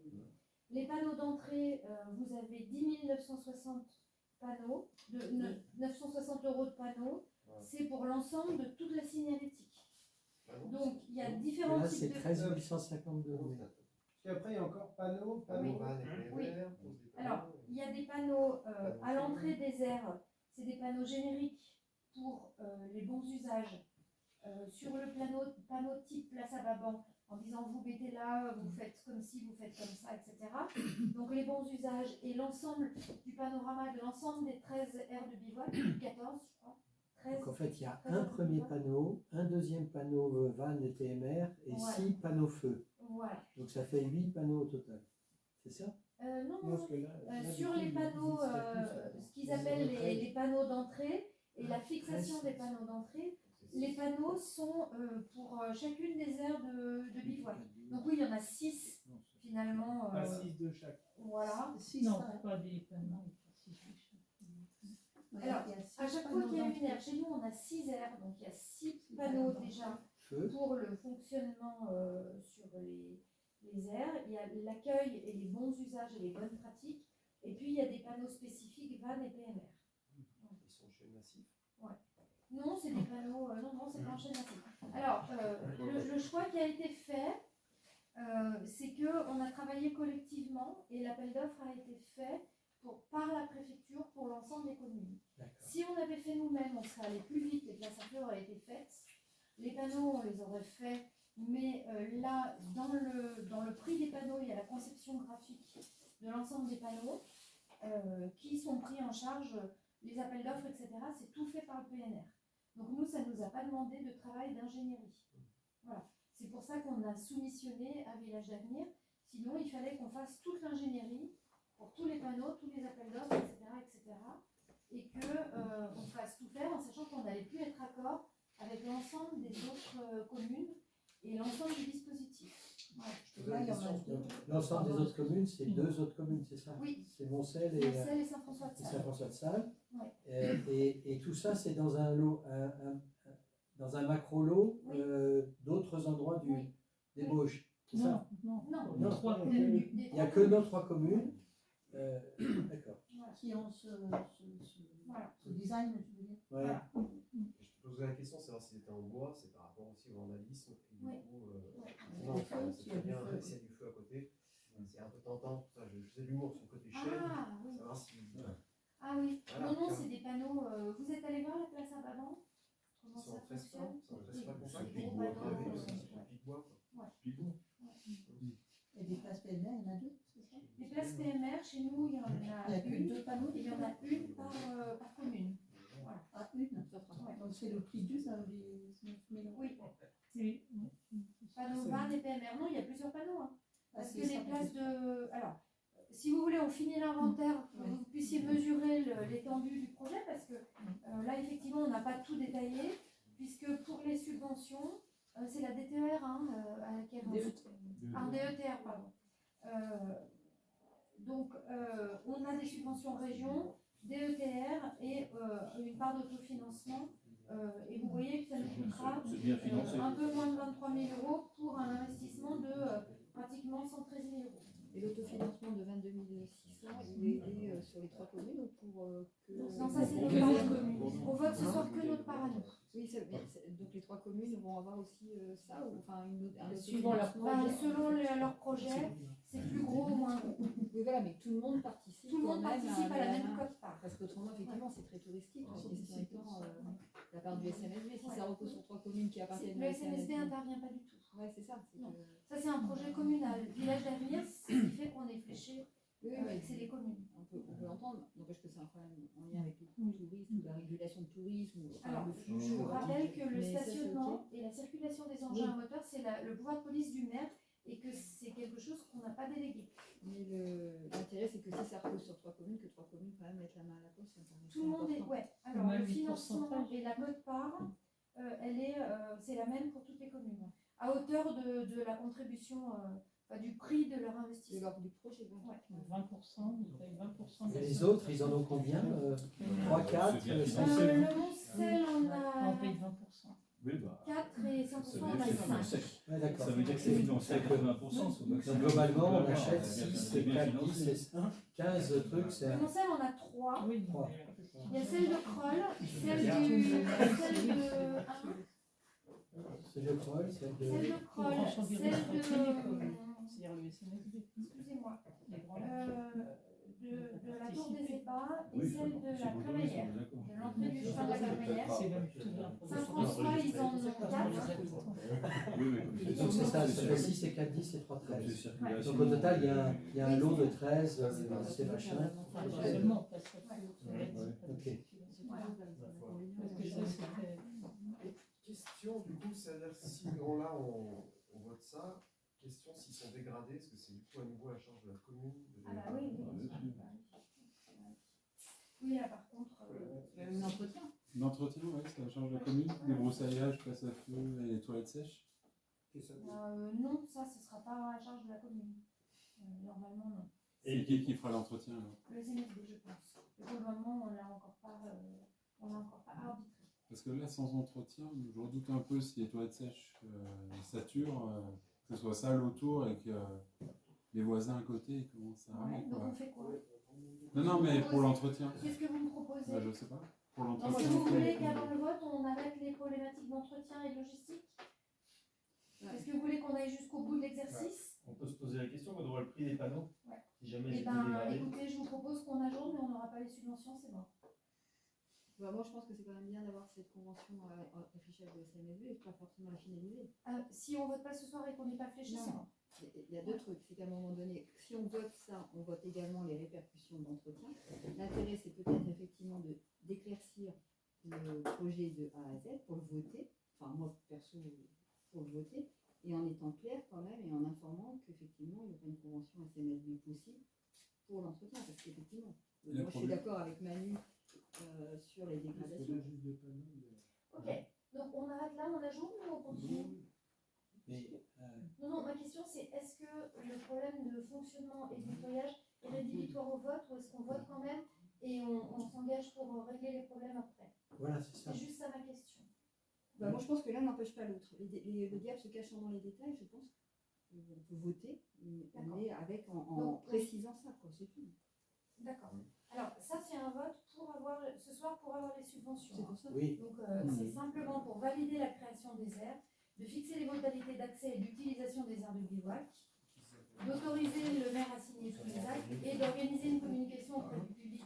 Les panneaux d'entrée, vous avez 10 960 panneaux, 960 € de panneaux. C'est pour l'ensemble de toute la signalétique. Donc, il y a différents Là, types c'est de... 13 852 €. Et après, il y a encore panneaux, panneaux. Oui. Alors, il y a des panneaux à l'entrée des aires, c'est des panneaux génériques pour les bons usages. Sur le panneau type place à Baban, en disant vous mettez là, vous faites comme ci, vous faites comme ça, etc. Donc les bons usages et l'ensemble du panorama de l'ensemble des 13 aires de bivouac, 14 je crois. 13, Donc en fait, il y a 13 un aires de premier bivouac. panneau, un deuxième panneau van et TMR et Voilà. 6 panneaux feu. Voilà. Donc ça fait 8 panneaux au total. C'est ça? Non, Non, parce que là, sur du les coup, panneaux, il existe ce qu'ils appellent les panneaux d'entrée et la fixation des panneaux d'entrée, les panneaux sont pour chacune des aires de bivouac. Donc oui, il y en a 6 finalement. Pas 6 de chaque. Voilà. Non, pas des panneaux. Alors, à chaque fois qu'il y a une aire, chez nous on a 6 aires, donc il y a 6 panneaux déjà feu. pour le fonctionnement sur les aires. Il y a l'accueil et les bons usages et les bonnes pratiques. Et puis il y a des panneaux spécifiques VAN et PMR. Ils sont chez Massif. Non, c'est des panneaux. Non, c'est pas en chaîne massive. Alors, le choix qui a été fait, c'est qu'on a travaillé collectivement et l'appel d'offres a été fait par la préfecture pour l'ensemble des communes. Si on avait fait nous-mêmes, on serait allé plus vite, les places auraient été faites, les panneaux on les aurait faits, mais là, dans le prix des panneaux, il y a la conception graphique de l'ensemble des panneaux qui sont pris en charge, les appels d'offres, etc. C'est tout fait par le PNR. Donc nous, ça ne nous a pas demandé de travail d'ingénierie. Voilà. C'est pour ça qu'on a soumissionné à Village d'Avenir. Sinon, il fallait qu'on fasse toute l'ingénierie pour tous les panneaux, tous les appels d'offres, etc. Et qu'on fasse tout faire en sachant qu'on n'allait plus être d'accord avec l'ensemble des autres communes et l'ensemble du dispositif. Voilà. Je posais la question. L'ensemble des autres communes, c'est 2 autres communes, c'est ça? Oui. C'est Moncel et Saint-François-de-Sales. Saint-François-de-Sales. Ouais. Et tout ça, c'est dans un lot, dans un macro-lot d'autres endroits des Bauges. C'est ça? Non. Non. 3 communes. Il n'y a que nos 3 communes. D'accord. Voilà. Qui ont ce design, je veux dire. Ouais. Voilà. Je te posais la question, savoir si c'était en bois, c'est par rapport aussi au vandalisme. Et du Oui. coup, Ouais. non, Le feu, c'est s'il y très a du bien, feu. s'il y a du feu à côté, c'est un peu tentant. Tout ça, je faisais de l'humour sur le côté chaîne, Ah oui. savoir si. Ah oui. Voilà. Non, c'est des panneaux. Vous êtes allé voir la place à Baban? Comment Ils sont ça en 13 fonctionne? pas, Oui. c'est Des du gros bois, panneaux, c'est ouais. du bois. Pigou. Et des places PNR, il y en a 2, c'est ça? Les places PMR, chez nous, il y en Il n'y a a que une. 2 panneaux. Et il y en a une par commune. Voilà. Ah, une. Donc c'est le prix d'une, les 9 000 €. Oui. Oui. Panneaux 20 et PMR. Non, il y a plusieurs panneaux. Hein. Parce que c'est les ça, places de. Alors, si vous voulez, on finit l'inventaire pour que vous puissiez mesurer l'étendue du projet. Parce que là, effectivement, on n'a pas tout détaillé. Puisque pour les subventions, c'est la DTR à laquelle on. DETR, pardon. Donc, on a des subventions région, DETR et une part d'autofinancement. Et vous voyez que ça nous coûtera C'est bien financé. un peu moins de 23 000 € pour un investissement de pratiquement 113 000 €. Et l'autofinancement de 22 600, il est aidé sur les 3 communes ou pour que. Non, ça c'est notre part de commune. On vote ce soir que notre part à nous. Oui, donc les 3 communes vont avoir aussi ça ou enfin un Suivant leur Bah, selon leur projet, c'est plus gros ou moins gros. Oui, voilà, mais tout le monde participe. Tout le monde quand même participe à la même cote-part. Parce qu'autrement, effectivement, c'est très touristique. La question étant la part du SMSB. Si ça repose sur 3 communes qui appartiennent Le au SMSB n'intervient pas du tout. Ouais, c'est ça. Non. Ça, c'est un projet communal. Village d'avenir, c'est ce qui fait qu'on est fléché. Oui, c'est les communes. On peut l'entendre. N'empêche que c'est un problème en lien avec le tourisme, la régulation de tourisme. Alors, le flux, je vous rappelle que le mais ça, c'est stationnement et la circulation des engins à moteur, c'est le pouvoir de police du maire et que c'est quelque chose qu'on n'a pas délégué. Mais l'intérêt, c'est que si ça repose sur 3 communes, que 3 communes quand même mettent la main à la poche. Tout le monde est. Ouais. Alors, le financement et la quote-part, c'est la même pour toutes les communes. À hauteur de la contribution, du prix de leur investissement. Du projet, 20%, ils payent 20%. Et les autres, ils en ont combien 3, 4, 5, Le Moncel, On paye 20%. Oui, bah. 4 et 5%, Ça on veut a dire que c'est 5. financé. Ouais, d'accord. Ça veut dire que c'est financé à 80%. Donc globalement, on achète C'est 6, bien 4, financé. 10, 15 trucs. C'est Le Moncel, on a 3. Oui, 3. Il y a celle de Kroll, celle de Kroll, celle de. celle de Kroll, celle c'est-à-dire le SMSB. excusez-moi, Les grands de la tour des ébats et Oui, celle de la c'est crémaillère, d'accord. de l'entrée du chemin de la crémaillère. C'est même tout bien. Saint-François, ils en ont 4. Oui, oui. Donc c'est ça, ça fait 6 et 4, 10 et 3, Comme c'est 13. circulation. Donc au total, il y a un lot de 13, c'est machin. Seulement, parce que Ok. parce que ça, c'était. Question, du coup, c'est-à-dire si là on vote ça, question s'ils sont dégradés, est-ce que c'est du coup à nouveau la charge de la commune Ah bah oui, oui. Oui, là par contre. L'entretien. L'entretien, oui, c'est la charge de la commune. Les broussailляges, place à feu et les toilettes sèches. Non, ça, ce ne sera pas à la charge de la commune. Normalement, non. Et qui fera l'entretien alors? Le SMSB, je pense. Et pour le moment, on ne l'a encore pas arbitré. Parce que là, sans entretien, je redoute un peu si les toilettes sèches saturent, que ce soit sale autour et que les voisins à côté commencent à râler. Donc on fait quoi? Non, mais pour l'entretien. Qu'est-ce que vous me proposez? Je sais pas. Pour Donc, l'entretien. si vous voulez qu'avant le vote, on arrête les problématiques d'entretien et de logistique? Est-ce que vous voulez qu'on aille jusqu'au bout de l'exercice? On peut se poser la question quand on voit le prix des panneaux. Ouais. Si jamais Eh ils étaient ben, dégradés. écoutez, je vous propose qu'on ajourne, mais on n'aura pas les subventions, c'est bon. Bah, moi, je pense que c'est quand même bien d'avoir cette convention affichée avec le CNSB et pas forcément la finaliser. Si on vote pas ce soir et qu'on n'est pas fléché, c'est bon. Il y a deux trucs, c'est qu'à un moment donné, si on vote ça, on vote également les répercussions d'entretien. L'intérêt, c'est peut-être effectivement d'éclaircir le projet de A à Z pour le voter, enfin moi perso pour le voter, et en étant clair quand même et en informant qu'effectivement il y aura une convention SMSB possible pour l'entretien, parce qu'effectivement, moi je suis d'accord avec Manu sur les dégradations. Ok, donc on arrête là, on ajoute ou on continue? Mais, Non, ma question c'est est-ce que le problème de fonctionnement et de nettoyage est rédhibitoire au vote ou est-ce qu'on vote quand même et on s'engage pour régler les problèmes après? voilà, c'est ça. C'est juste ça ma question. Bah, moi je pense que l'un n'empêche pas l'autre. Le diable se cachant dans les détails, je pense qu'on peut voter, mais avec en précisant ça, quoi, c'est tout. D'accord. Alors ça c'est un vote pour avoir ce soir pour avoir les subventions. C'est pour ça. Oui. Donc c'est simplement pour valider la création des aires, de fixer les modalités d'accès et d'utilisation des aires de bivouac, d'autoriser le maire à signer tous les actes et d'organiser une communication auprès du public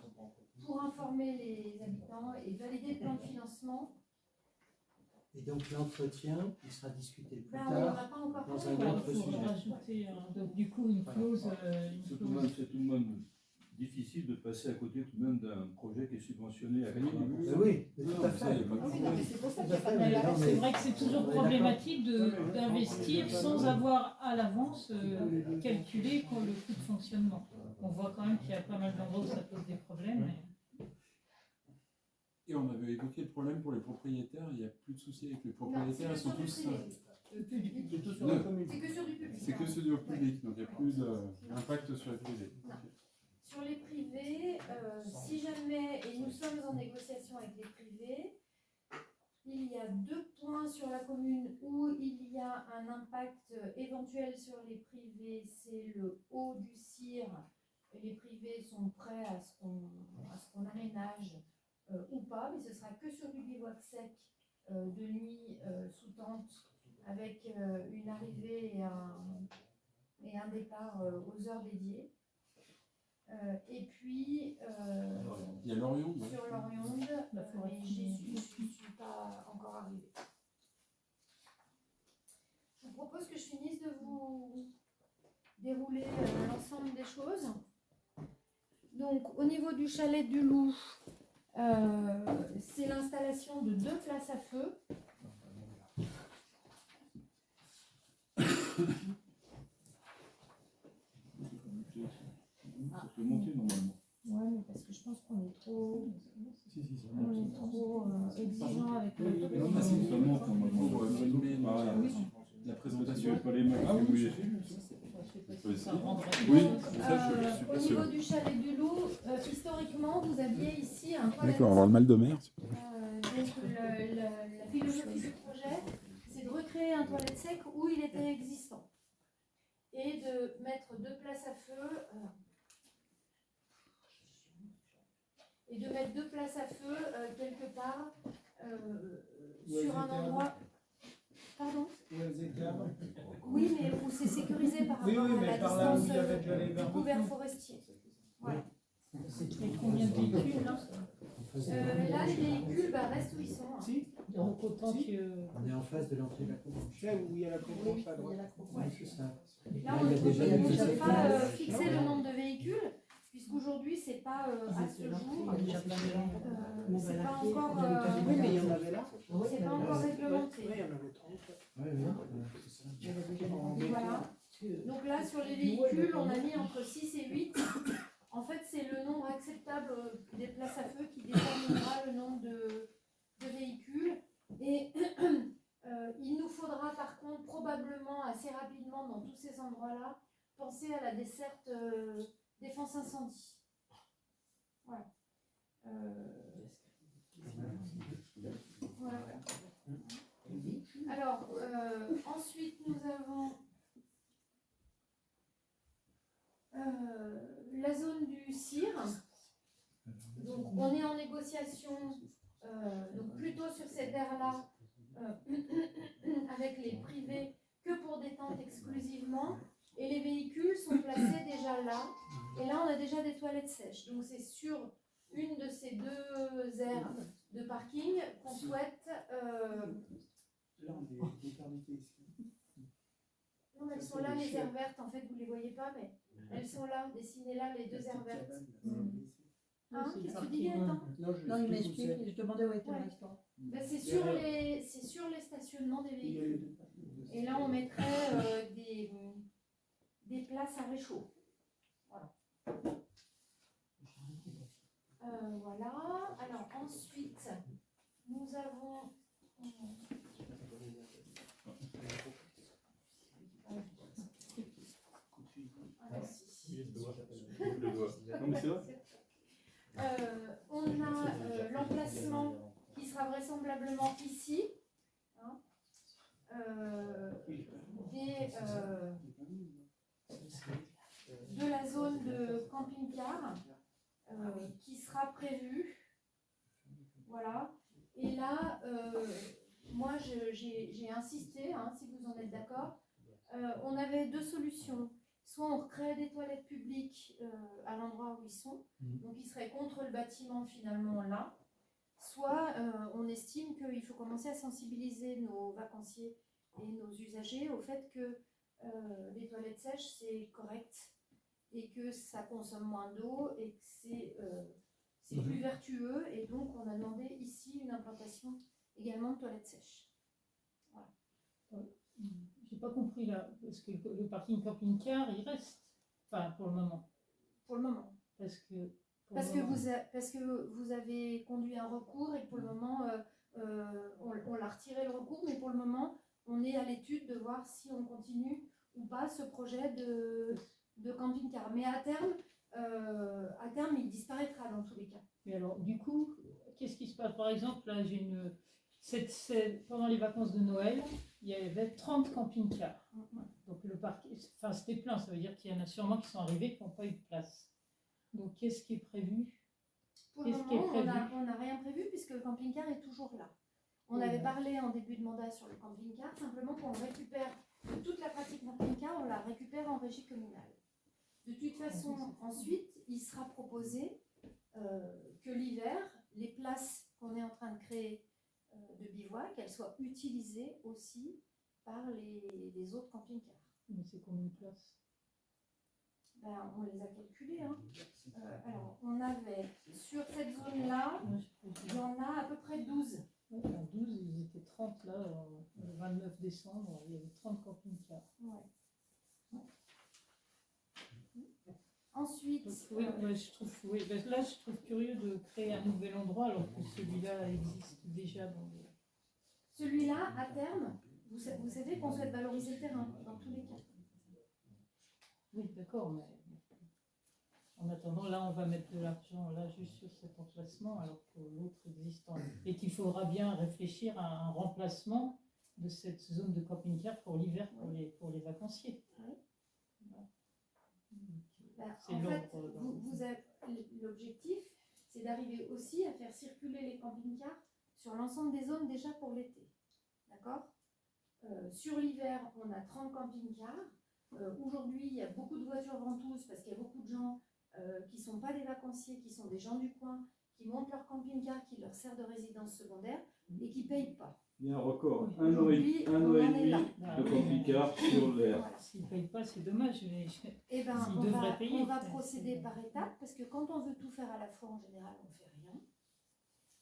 pour informer les habitants et valider le plan de financement. Et donc l'entretien, il sera discuté plus Ben, on n'en a tard pas encore dans parlé. un autre Il faut sujet. rajouter donc, du coup une clause. C'est tout de même difficile de passer à côté tout de même d'un projet qui est subventionné à 80%. Oui, tout à fait. Ah oui, non, mais c'est pour ça qu'il n'y a pas de Mais débat. c'est vrai que c'est toujours problématique d'investir sans avoir à l'avance calculé le coût de fonctionnement. On voit quand même qu'il y a pas mal d'endroits où ça pose des problèmes. Et on avait évoqué le problème pour les propriétaires, il n'y a plus de soucis avec les Non, propriétaires, c'est ils sont que tous. sur du privé. Plutôt sur la commune. C'est que sur du public. C'est que ceux du public, donc il n'y a plus d'impact sur les privés. Non. Sur les privés, si jamais, et nous sommes en négociation avec les privés, il y a 2 points sur la commune où il y a un impact éventuel sur les privés, c'est le haut du CIR. Les privés sont prêts à ce qu'on aménage ou pas, mais ce sera que sur du bivouac sec de nuit sous tente avec une arrivée et un départ aux heures dédiées. Et puis, Il y a l'Orion. sur l'Orionde, mais je suis pas encore arrivée. Je vous propose que je finisse de vous dérouler l'ensemble des choses. Donc, au niveau du chalet du Loup, c'est l'installation de 2 places à feu. Ça peut monter normalement. Ouais, mais parce que je pense qu'on est trop exigeant avec le Ah, c'est Ça monte normalement. pour filmer la présentation. Pas les mecs qui voulaient. Ça rendrait Oui, compte. ça je suis au pas niveau sûr. du chalet du Loup, historiquement, vous aviez ici un toilette. D'accord, on va avoir le mal de mer. Donc la philosophie du projet, c'est de recréer un toilette sec où il était existant et de mettre 2 places à feu quelque part sur un endroit. Pardon? Oui, mais où c'est sécurisé par rapport à la distance du couvert forestier. Voilà. Et combien de véhicules là Là, les véhicules restent où ils sont. Donc autant que. On est en face de l'entrée de la cour. C'est où il y a la commune à droite. Oui, c'est ça. Là, on il y a déjà ne des peut pas véhicules. fixer le nombre de véhicules, puisqu'aujourd'hui, c'est pas à ce jour. C'est pas encore. Oui, mais il y en avait là. C'est pas encore réglementé. Oui, il y en avait 30. Oui, c'est ça. Voilà. Donc là, sur les véhicules, on a mis entre 6 et 8. En fait, c'est le nombre acceptable des places à feu qui déterminera le nombre de véhicules. Et il nous faudra par contre probablement assez rapidement dans tous ces endroits-là penser à la desserte défense incendie. Voilà. Voilà. Alors, ensuite nous avons la zone du CIR. Donc on est en négociation donc plutôt sur cette aire-là avec les privés que que pour des tentes exclusivement, et les véhicules sont placés déjà là. Et là, on a déjà des toilettes sèches. Donc c'est sur une de ces deux aires de parking qu'on souhaite... Là, on est d'éternité ici. Non, elles sont là, les aires vertes. En fait, vous ne les voyez pas, mais elles sont là, dessinées là, les deux aires vertes. Hein, qu'est-ce que tu dis, Gaëtan? Non, il m'explique, je demandais où était le restaurant. Ben, c'est sur les stationnements des véhicules. Et là, on mettrait des places à réchaud. Voilà. Voilà. Alors ensuite, nous avons... on a l'emplacement qui sera vraisemblablement ici, hein, de la zone de camping-car qui sera prévue. Voilà. Et là, moi j'ai insisté, hein, si vous en êtes d'accord, on avait deux solutions. Soit on recrée des toilettes publiques à l'endroit où ils sont, donc ils seraient contre le bâtiment finalement là. Soit on estime qu'il faut commencer à sensibiliser nos vacanciers et nos usagers au fait que les toilettes sèches c'est correct et que ça consomme moins d'eau et que c'est plus vertueux, et donc on a demandé ici une implantation également de toilettes sèches. Voilà. J'ai pas compris là, parce que le parking camping-car il reste, enfin pour le moment. Pour le moment. Parce que vous avez conduit un recours et que pour le moment on l'a retiré le recours, mais pour le moment on est à l'étude de voir si on continue ou pas ce projet de camping-car. Mais à terme il disparaîtra dans tous les cas. Mais alors du coup, qu'est-ce qui se passe? Par exemple, là j'ai pendant les vacances de Noël, il y avait 30 camping-cars. Donc le parc, enfin c'était plein, ça veut dire qu'il y en a sûrement qui sont arrivés qui n'ont pas eu de place. Donc qu'est-ce qui est prévu? Pour le moment, on n'a rien prévu puisque le camping-car est toujours là. On avait parlé en début de mandat sur le camping-car, simplement qu'on récupère toute la pratique camping-car, on la récupère en régie communale. De toute façon, ensuite, il sera proposé que l'hiver, les places qu'on est en train de créer de bivouac, qu'elles soient utilisées aussi par les autres camping-cars. Mais c'est combien de places? Ben, on les a calculées. Hein. Alors, on avait sur cette zone-là, il y en a à peu près 12. Ouais, en 12, ils étaient 30 là, le 29 décembre, il y avait 30 camping-cars. Ouais. Ensuite, oui, je trouve curieux de créer un nouvel endroit alors que celui-là existe déjà dans le... Celui-là, à terme, vous savez qu'on souhaite valoriser le terrain dans tous les cas. Oui, d'accord, mais en attendant, là, on va mettre de l'argent là juste sur cet emplacement alors que l'autre existe et qu'il faudra bien réfléchir à un remplacement de cette zone de camping-car pour l'hiver pour les vacanciers. Oui. Voilà. En fait, l'objectif, c'est d'arriver aussi à faire circuler les camping-cars sur l'ensemble des zones déjà pour l'été. D'accord ? Sur l'hiver, on a 30 camping-cars. Aujourd'hui, il y a beaucoup de voitures ventouses parce qu'il y a beaucoup de gens qui ne sont pas des vacanciers, qui sont des gens du coin, qui montent leur camping-car, qui leur sert de résidence secondaire et qui ne payent pas. Il y a un record, Oui. un an et demi de camping-car sur l'air. Voilà. S'ils ne payent pas, c'est dommage. Mais Eh ben, payer, on va procéder par étapes parce que quand on veut tout faire à la fois, en général, on ne fait rien.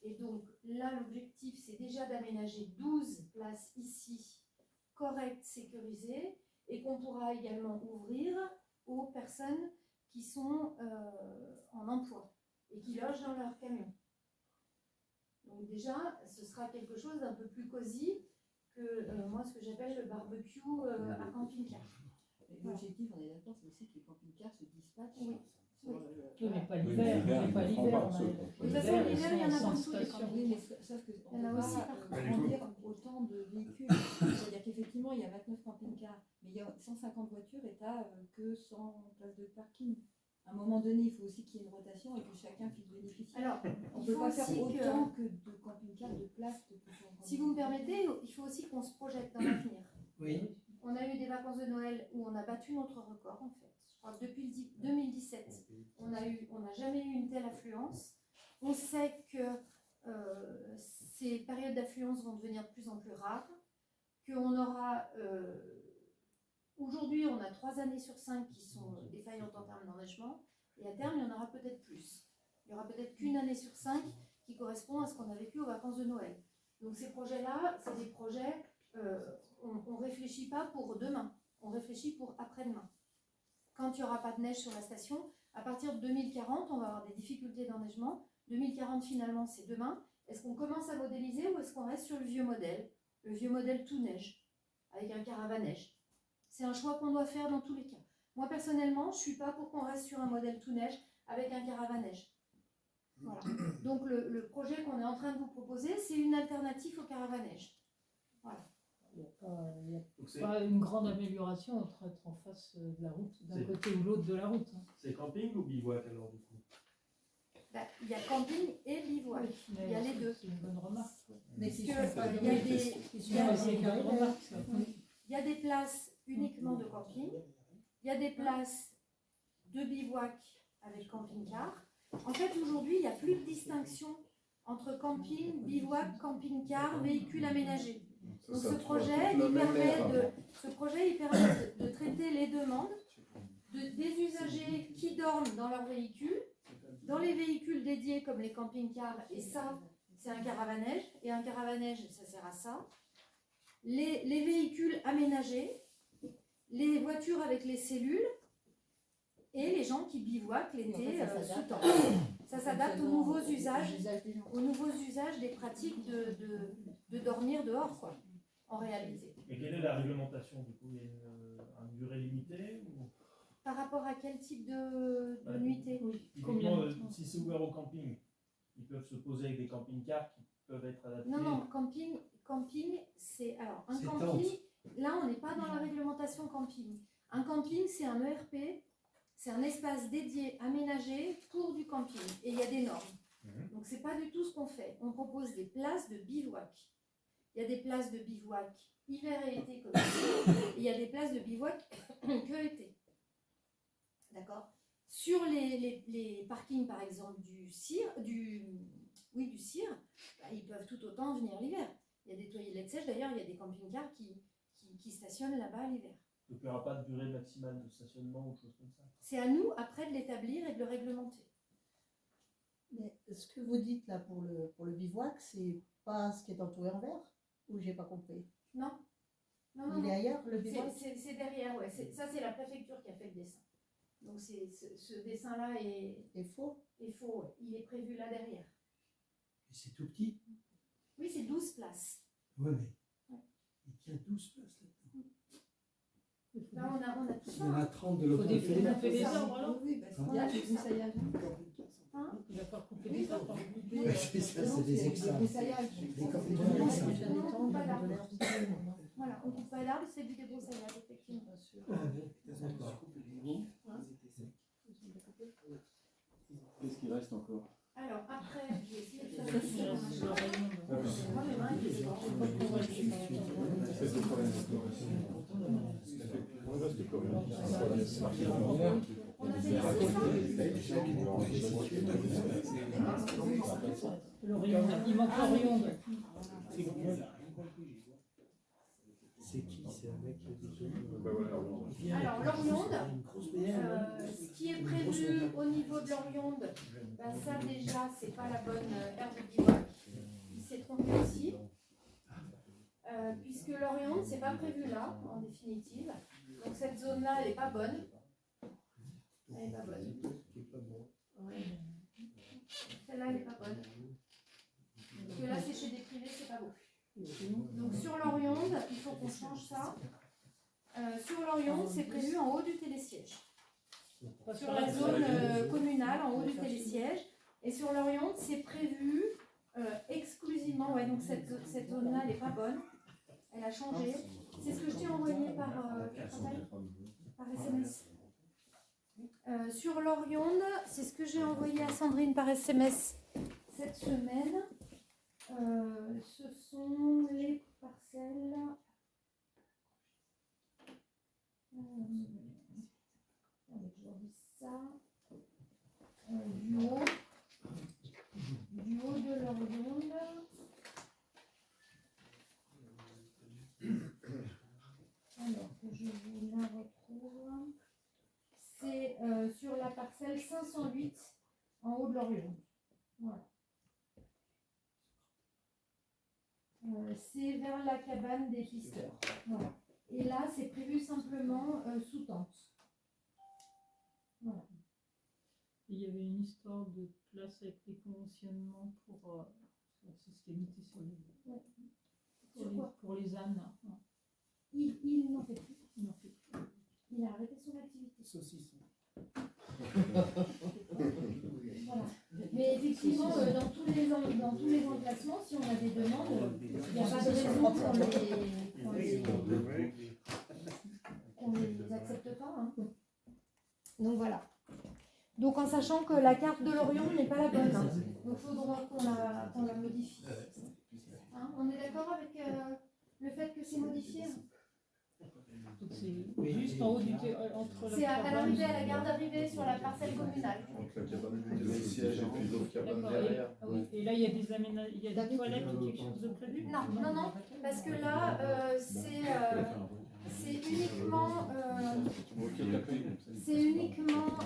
Et donc là, l'objectif, c'est déjà d'aménager 12 places ici, correctes, sécurisées, et qu'on pourra également ouvrir aux personnes qui sont en emploi et qui logent dans leur camion. Donc déjà, ce sera quelque chose d'un peu plus cosy que moi, ce que j'appelle le barbecue à camping-car. L'objectif, on est d'accord, c'est aussi que les camping-cars se dispatchent. Oui. Oui, mais pas l'hiver. De toute façon, l'hiver, il y en a partout. Oui, mais sauf qu'on ne peut pas grandir autant de véhicules. C'est-à-dire qu'effectivement, il y a 29 camping-cars, mais il y a 150 voitures et tu n'as que 100 places de parking. À un moment donné, il faut aussi qu'il y ait une rotation et que chacun puisse bénéficier. Alors, on ne peut pas faire autant que de camping-cars de place. Si vous me permettez, il faut aussi qu'on se projette dans l'avenir. Oui. on a eu des vacances de Noël où on a battu notre record en fait. Je crois que depuis 2017, on n'a jamais eu une telle affluence. On sait que ces périodes d'affluence vont devenir de plus en plus rares, qu'on aura... Aujourd'hui, on a 3 années sur 5 qui sont défaillantes en termes d'enneigement, et à terme, il y en aura peut-être plus. Il y aura peut-être qu'une année sur 5 qui correspond à ce qu'on a vécu aux vacances de Noël. Donc ces projets-là, c'est des projets, on ne réfléchit pas pour demain, on réfléchit pour après-demain. Quand il n'y aura pas de neige sur la station, à partir de 2040, on va avoir des difficultés d'enneigement. 2040, finalement, c'est demain. Est-ce qu'on commence à modéliser ou est-ce qu'on reste sur le vieux modèle tout neige, avec un caravanège? C'est un choix qu'on doit faire dans tous les cas. Moi, personnellement, je ne suis pas pour qu'on reste sur un modèle tout neige avec un caravanège. Voilà. Donc, le projet qu'on est en train de vous proposer, c'est une alternative au caravanège. Voilà. Il n'y a pas une grande amélioration entre être en face de la route, d'un côté ou l'autre de la route. C'est camping ou bivouac alors du coup? Il y a camping et bivouac. Oui, il y a les deux. C'est une bonne remarque. Mais Parce qui que, sont pas il y a des- Il il y a des places uniquement de camping. Il y a des places de bivouac avec camping-car. En fait, aujourd'hui, il n'y a plus de distinction entre camping, bivouac, camping-car, véhicule aménagé. Donc ce projet, il permet de traiter les demandes des usagers qui dorment dans leur véhicule, dans les véhicules dédiés comme les camping-cars, et ça, c'est un caravanège, et un caravanège, ça sert à ça. Les véhicules aménagés, les voitures avec les cellules, et les gens qui bivouaquent l'été sous tente. Ça s'adapte aux nouveaux usages des pratiques de dormir dehors, quoi, en réalité. Et quelle est la réglementation du coup? Il y a une durée limitée ou... Par rapport à quel type de nuitée? Typiquement, si c'est ouvert au camping, ils peuvent se poser avec des camping-cars qui peuvent être adaptés. Non, camping, c'est... Alors, un C'est camping, tente. là, on n'est pas dans la réglementation camping. Un camping, c'est un ERP, c'est un espace dédié, aménagé pour du camping. Et il y a des normes. Donc, c'est pas du tout ce qu'on fait. On propose des places de bivouac. Il y a des places de bivouac hiver et été comme ça. Et il y a des places de bivouac que été. D'accord? Sur les parkings, par exemple, du CIR, bah, ils peuvent tout autant venir l'hiver. Il y a des toilettes sèches, d'ailleurs, il y a des camping-cars qui stationnent là-bas l'hiver. Donc il n'y aura pas de durée maximale de stationnement ou chose comme ça. C'est à nous, après, de l'établir et de le réglementer. Mais ce que vous dites là pour le bivouac, c'est pas ce qui est entouré en vert? Ou j'ai pas compris? Non. Il est ailleurs, le bivouac? C'est derrière, ouais. Ça, c'est la préfecture qui a fait le dessin. Donc, ce dessin-là est faux? Est faux, ouais. Il est prévu là derrière. Et c'est tout petit. Oui, c'est 12 places. Oui, mais Ouais. il tient 12 places là-dedans. Là, on a tout ça. Il y en a 30 de Il faut l'autre côté. découper les arbres alors. Oui, parce Hein? qu'il y a du broussaillage. Hein? Il va pas couper les arbres. Ouais, c'est ça, c'est des extras. broussaillage. Les camping-cars, Non, ça. on coupe pas l'arbre. Voilà, on coupe pas l'arbre, c'est du débroussaillage, effectivement. Ah, d'accord. Qu'est-ce qui reste encore? Alors, après, je vais essayer de faire le tour dans ma chambre. Moi, mes mains, ils sont On a fait L'Orion, il manque l'Orion. C'est qui? C'est un mec qui Alors, l'Orion, ce qui est prévu au niveau de l'Orion, ben ça déjà, c'est pas la bonne aire de bivouac. Il s'est trompé aussi. Puisque l'Orion, c'est pas prévu là, en définitive. Donc cette zone-là, elle n'est pas bonne. Elle n'est pas bonne. Celle-là, elle n'est pas bonne. Parce que là, c'est chez des privés, c'est pas beau. Donc sur l'Orion, il faut qu'on change ça. Sur l'Orion, c'est prévu en haut du télésiège. Sur la zone communale, en haut du télésiège. Et sur l'Orion, c'est prévu exclusivement. Ouais, donc cette zone-là, elle n'est pas bonne. Elle a changé. C'est ce que je t'ai envoyé par SMS. Sur l'Orion, c'est ce que j'ai envoyé à Sandrine par SMS cette semaine. Ce sont les parcelles. Attendez, je vous redis ça. Du haut de l'Orion. Alors que je vous la retrouve. C'est sur la parcelle 508 en haut de l'Orion. Voilà. C'est vers la cabane des pisteurs. Voilà. Et là, c'est prévu simplement sous tente. Voilà. Il y avait une histoire de place avec des conventionnements pour. C'est ce qui est noté sur les. Ouais. Pour, Sur les quoi? pour les ânes. Ouais. Il n'en fait plus. Il n'en fait plus. Il a arrêté son activité. Saucisson. Voilà. Mais effectivement, dans tous les emplacements, si on a des demandes, il n'y a pas de raison qu'on les accepte pas. Hein. Donc voilà. Donc en sachant que la carte de l'Orion n'est pas la bonne, hein. Donc il faudra qu'on la modifie. Hein, on est d'accord avec le fait que c'est modifié? Donc c'est juste en haut du entre C'est à l'arrivée, à la gare d'arrivée sur la parcelle communale. Donc la cabane des sièges et puis l'autre cabane D'accord. derrière. Et là, il y a des aménagements, il y a des toilettes ou quelque chose de prévu? Non, parce que là, c'est uniquement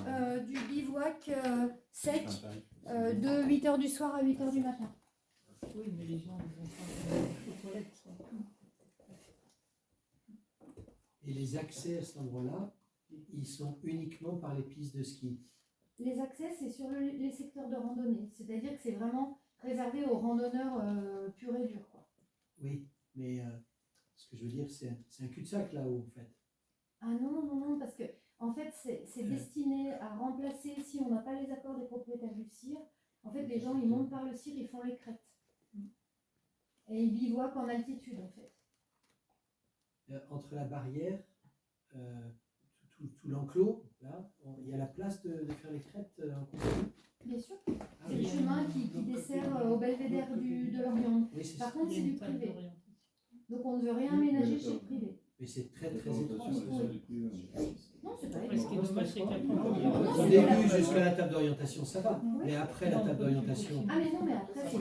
du bivouac sec de 8h du soir à 8h du matin. Oui, mais les gens ils vont pas aux toilettes. Ça. Et les accès à cet endroit-là, ils sont uniquement par les pistes de ski. Les accès, c'est sur les secteurs de randonnée. C'est-à-dire que c'est vraiment réservé aux randonneurs purs et durs, quoi. Oui, mais ce que je veux dire, c'est un cul-de-sac là-haut, en fait. Ah non, parce que en fait, c'est destiné à remplacer, si on n'a pas les accords des propriétaires du CIR, en fait, les gens, ils montent par le CIR, ils font les crêtes. Et ils bivouaquent en altitude, en fait. Entre la barrière, tout l'enclos, là, il y a la place de faire les crêtes en continu. Bien sûr. C'est le chemin qui dessert au belvédère de l'Orion. Oui, c'est Par ça. contre, c'est du privé. Donc on ne veut rien aménager chez le privé. Mais c'est très étroit. Non, c'est pas Après, ce qui est étroit. dommage, c'est Au début, jusqu'à la table d'orientation, ça va. Mais après la table d'orientation, Ah mais non, mais après, c'est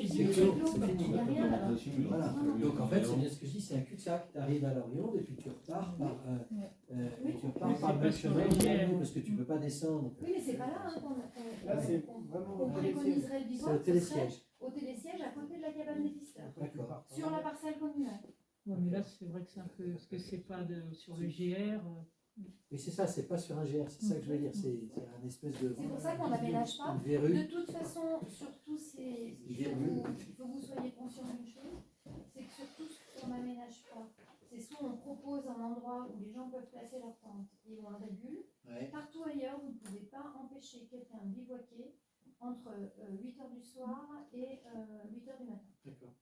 c'est clos. Il n'y a rien là-bas. Voilà. Donc en fait, c'est bien ce que je dis, c'est un cul-de-sac. Tu arrives à l'Orion et puis tu repars par le même chemin, parce que tu ne peux pas descendre. Oui, mais c'est pas là hein, Là, c'est qu'on préconiserait le C'est bivouac. au télésiège. Au télésiège à côté de la cabane des pisteurs. D'accord. Sur la parcelle communale. Ouais, mais là, c'est vrai que c'est un peu. Parce que c'est pas sur le GR. Mais c'est ça, c'est pas sur un GR, c'est ça que je veux dire. C'est un espèce de. C'est pour ça qu'on n'aménage pas. Une verrue. De toute façon, surtout, il faut que vous soyez conscient d'une chose, c'est que sur tout ce qu'on n'aménage pas, c'est soit on propose un endroit où les gens peuvent placer leur tente et on le régule. Ouais. Partout ailleurs, vous ne pouvez pas empêcher quelqu'un de bivouaquer entre 8h du soir et 8h du matin. D'accord.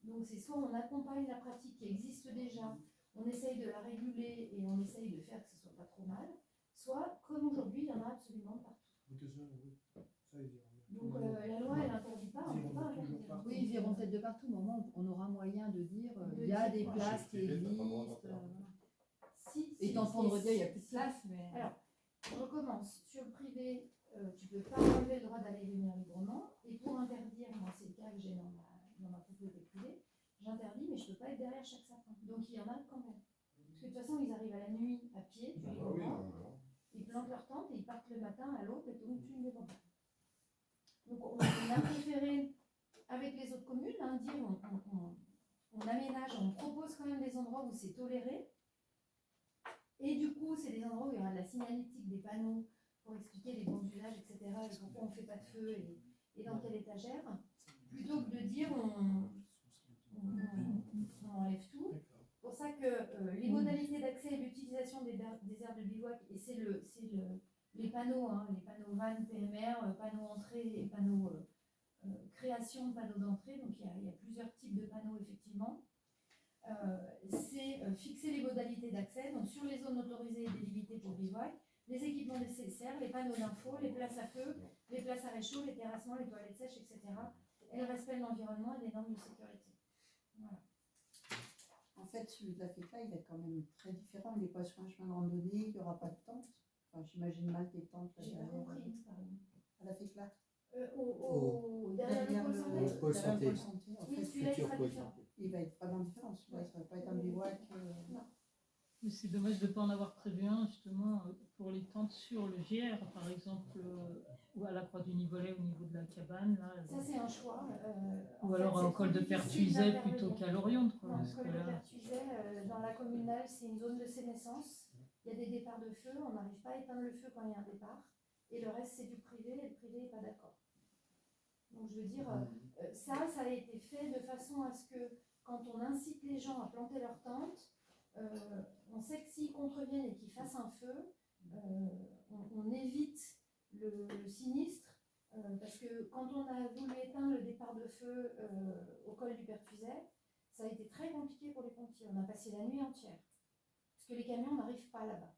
Donc c'est soit on accompagne la pratique qui existe déjà, on essaye de la réguler et on essaye de faire que ce soit pas trop mal, soit comme aujourd'hui, il y en a absolument partout. Donc la loi, elle n'interdit pas, on ne peut pas interdire. Oui, ils iront peut-être de partout, mais au moins on aura moyen de dire il y a des places qui existent. Et tant vendredi, il n'y a plus de place. Mais... Alors, je recommence. Sur le privé, tu ne peux pas enlever le droit d'aller et venir librement. Et pour interdire, moi c'est le cas que j'ai dans ma propriété privée, j'interdis, mais je ne peux pas être derrière chaque sapin. Donc il y en a quand même. Parce que de toute façon, ils arrivent à la nuit à pied, ils plantent leur tente et ils partent le matin à l'aube et donc tu ne les vois pas. Donc on a préféré, avec les autres communes, dire on aménage, on propose quand même des endroits où c'est toléré. Et du coup, c'est des endroits où il y aura de la signalétique, des panneaux pour expliquer les bons usages, etc. Et pourquoi on ne fait pas de feu et dans quelle étagère. Plutôt que de dire on enlève tout. C'est pour ça que les modalités d'accès et l'utilisation des aires de bivouac, et c'est les panneaux, hein, les panneaux VAN, PMR, panneaux entrée et panneaux création, panneaux d'entrée. Donc il y a plusieurs types de panneaux effectivement. C'est fixer les modalités d'accès, donc sur les zones autorisées et délimitées pour bivouac, les équipements nécessaires, les panneaux d'info, les places à feu, les places à réchaud, les terrassements, les toilettes sèches, etc. Et le respect de l'environnement et des normes de sécurité. Voilà. En fait, celui de la FECLA, il va être quand même très différent. Il n'est pas sur un chemin de randonnée, il n'y aura pas de tente. Enfin, j'imagine mal des tentes là J'ai pas derrière, compris. à la FECLA. Derrière le pôle santé. Derrière le pôle santé. En Oui, fait, celui-là, il futur sera pôle différent. santé. il va être vraiment différent. Celui-là, ça ne va pas être un bivouac. Non. Mais c'est dommage de ne pas en avoir prévu un, justement, pour les tentes sur le GR, par exemple, ou à la Croix du Nivolet, au niveau de la cabane. Là, Ça, c'est un choix. ou alors en au col de Pertuiset plutôt qu'à l'Oriente. Non, le col de Pertuiset, dans la communale, c'est une zone de sénescence. Il y a des départs de feu, on n'arrive pas à éteindre le feu quand il y a un départ. Et le reste, c'est du privé, et le privé n'est pas d'accord. Donc, je veux dire, ça a été fait de façon à ce que, quand on incite les gens à planter leur tente, on sait que s'ils contreviennent et qu'ils fassent un feu, on évite le sinistre, parce que quand on a voulu éteindre le départ de feu au col du Pertuiset, ça a été très compliqué pour les pompiers. On a passé la nuit entière, parce que les camions n'arrivent pas là-bas.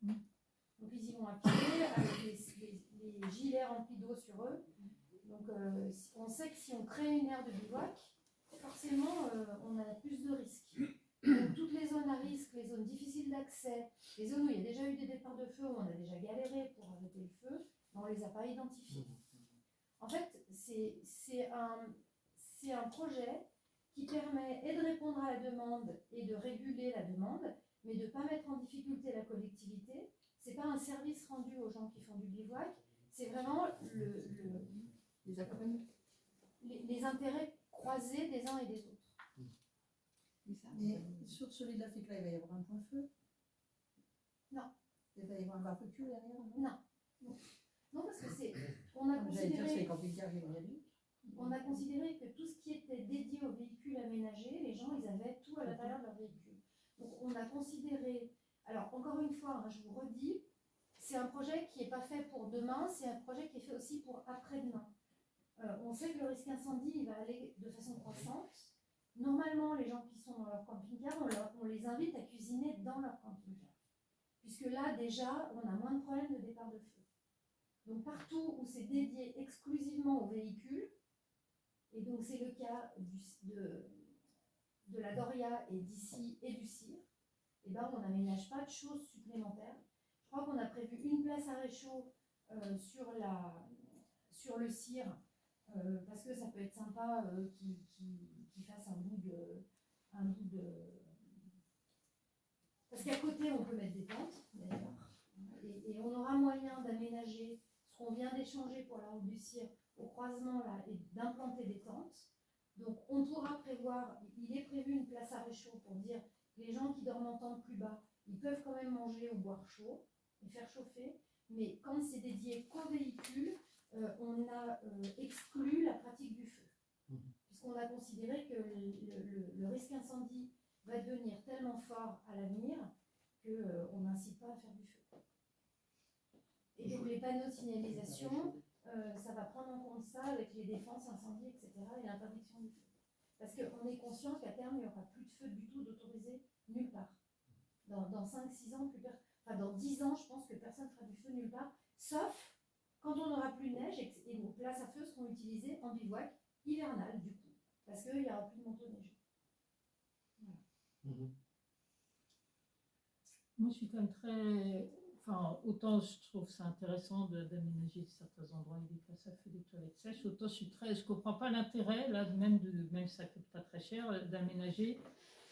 Donc ils y vont à pied, avec les gilets remplis d'eau sur eux. Donc on sait que si on crée une aire de bivouac, forcément on a plus de risques. Donc, toutes les zones à risque, les zones difficiles d'accès, les zones où il y a déjà eu des départs de feu, où on a déjà galéré pour arrêter le feu, on ne les a pas identifiés. En fait, c'est un projet qui permet et de répondre à la demande et de réguler la demande, mais de ne pas mettre en difficulté la collectivité. Ce n'est pas un service rendu aux gens qui font du bivouac, c'est vraiment les intérêts croisés des uns et des autres. Mais sur celui de la FECLA, il va y avoir un point feu? Non. Il va y avoir un barbecue derrière? Non. Non, parce que on a considéré que tout ce qui était dédié aux véhicules aménagés, les gens, ils avaient tout à l'intérieur de leur véhicule. Donc on a considéré, alors encore une fois, je vous redis, c'est un projet qui n'est pas fait pour demain, c'est un projet qui est fait aussi pour après-demain. On sait que le risque incendie, il va aller de façon croissante. Normalement, les gens qui sont dans leur camping-car, on les invite à cuisiner dans leur camping-car. Puisque là, déjà, on a moins de problèmes de départ de feu. Donc, partout où c'est dédié exclusivement aux véhicules, et donc c'est le cas de la Doria et d'ici et du CIR, et ben, on n'aménage pas de choses supplémentaires. Je crois qu'on a prévu une place à réchaud sur le CIR, parce que ça peut être sympa qu'ils fassent un bout de... Parce qu'à côté, on peut mettre des tentes, d'ailleurs, et on aura moyen d'aménager ce qu'on vient d'échanger pour la route du CIR au croisement là, et d'implanter des tentes. Donc on pourra prévoir, il est prévu une place à réchaud pour dire que les gens qui dorment en tente plus bas, ils peuvent quand même manger ou boire chaud et faire chauffer, mais quand c'est dédié qu'aux véhicules, on a exclu la pratique du feu, puisqu'on a considéré que le risque incendie va devenir tellement fort à l'avenir qu'on n'incite pas à faire du feu. Et donc les panneaux de signalisation, ça va prendre en compte ça avec les défenses incendie, etc. et l'interdiction du feu. Parce qu'on est conscient qu'à terme, il n'y aura plus de feu du tout d'autorisé nulle part. Dans 5-6 ans, dans 10 ans, je pense que personne ne fera du feu nulle part, sauf quand on n'aura plus de neige et nos places à feu seront utilisées en bivouac hivernal, du coup, parce qu'il n'y aura plus de manteau neigeux. Voilà. Moi, je suis quand même très... Enfin, autant je trouve ça intéressant d'aménager certains endroits avec des places à feu, des toilettes sèches, autant je comprends pas l'intérêt, là, même si ça coûte pas très cher, d'aménager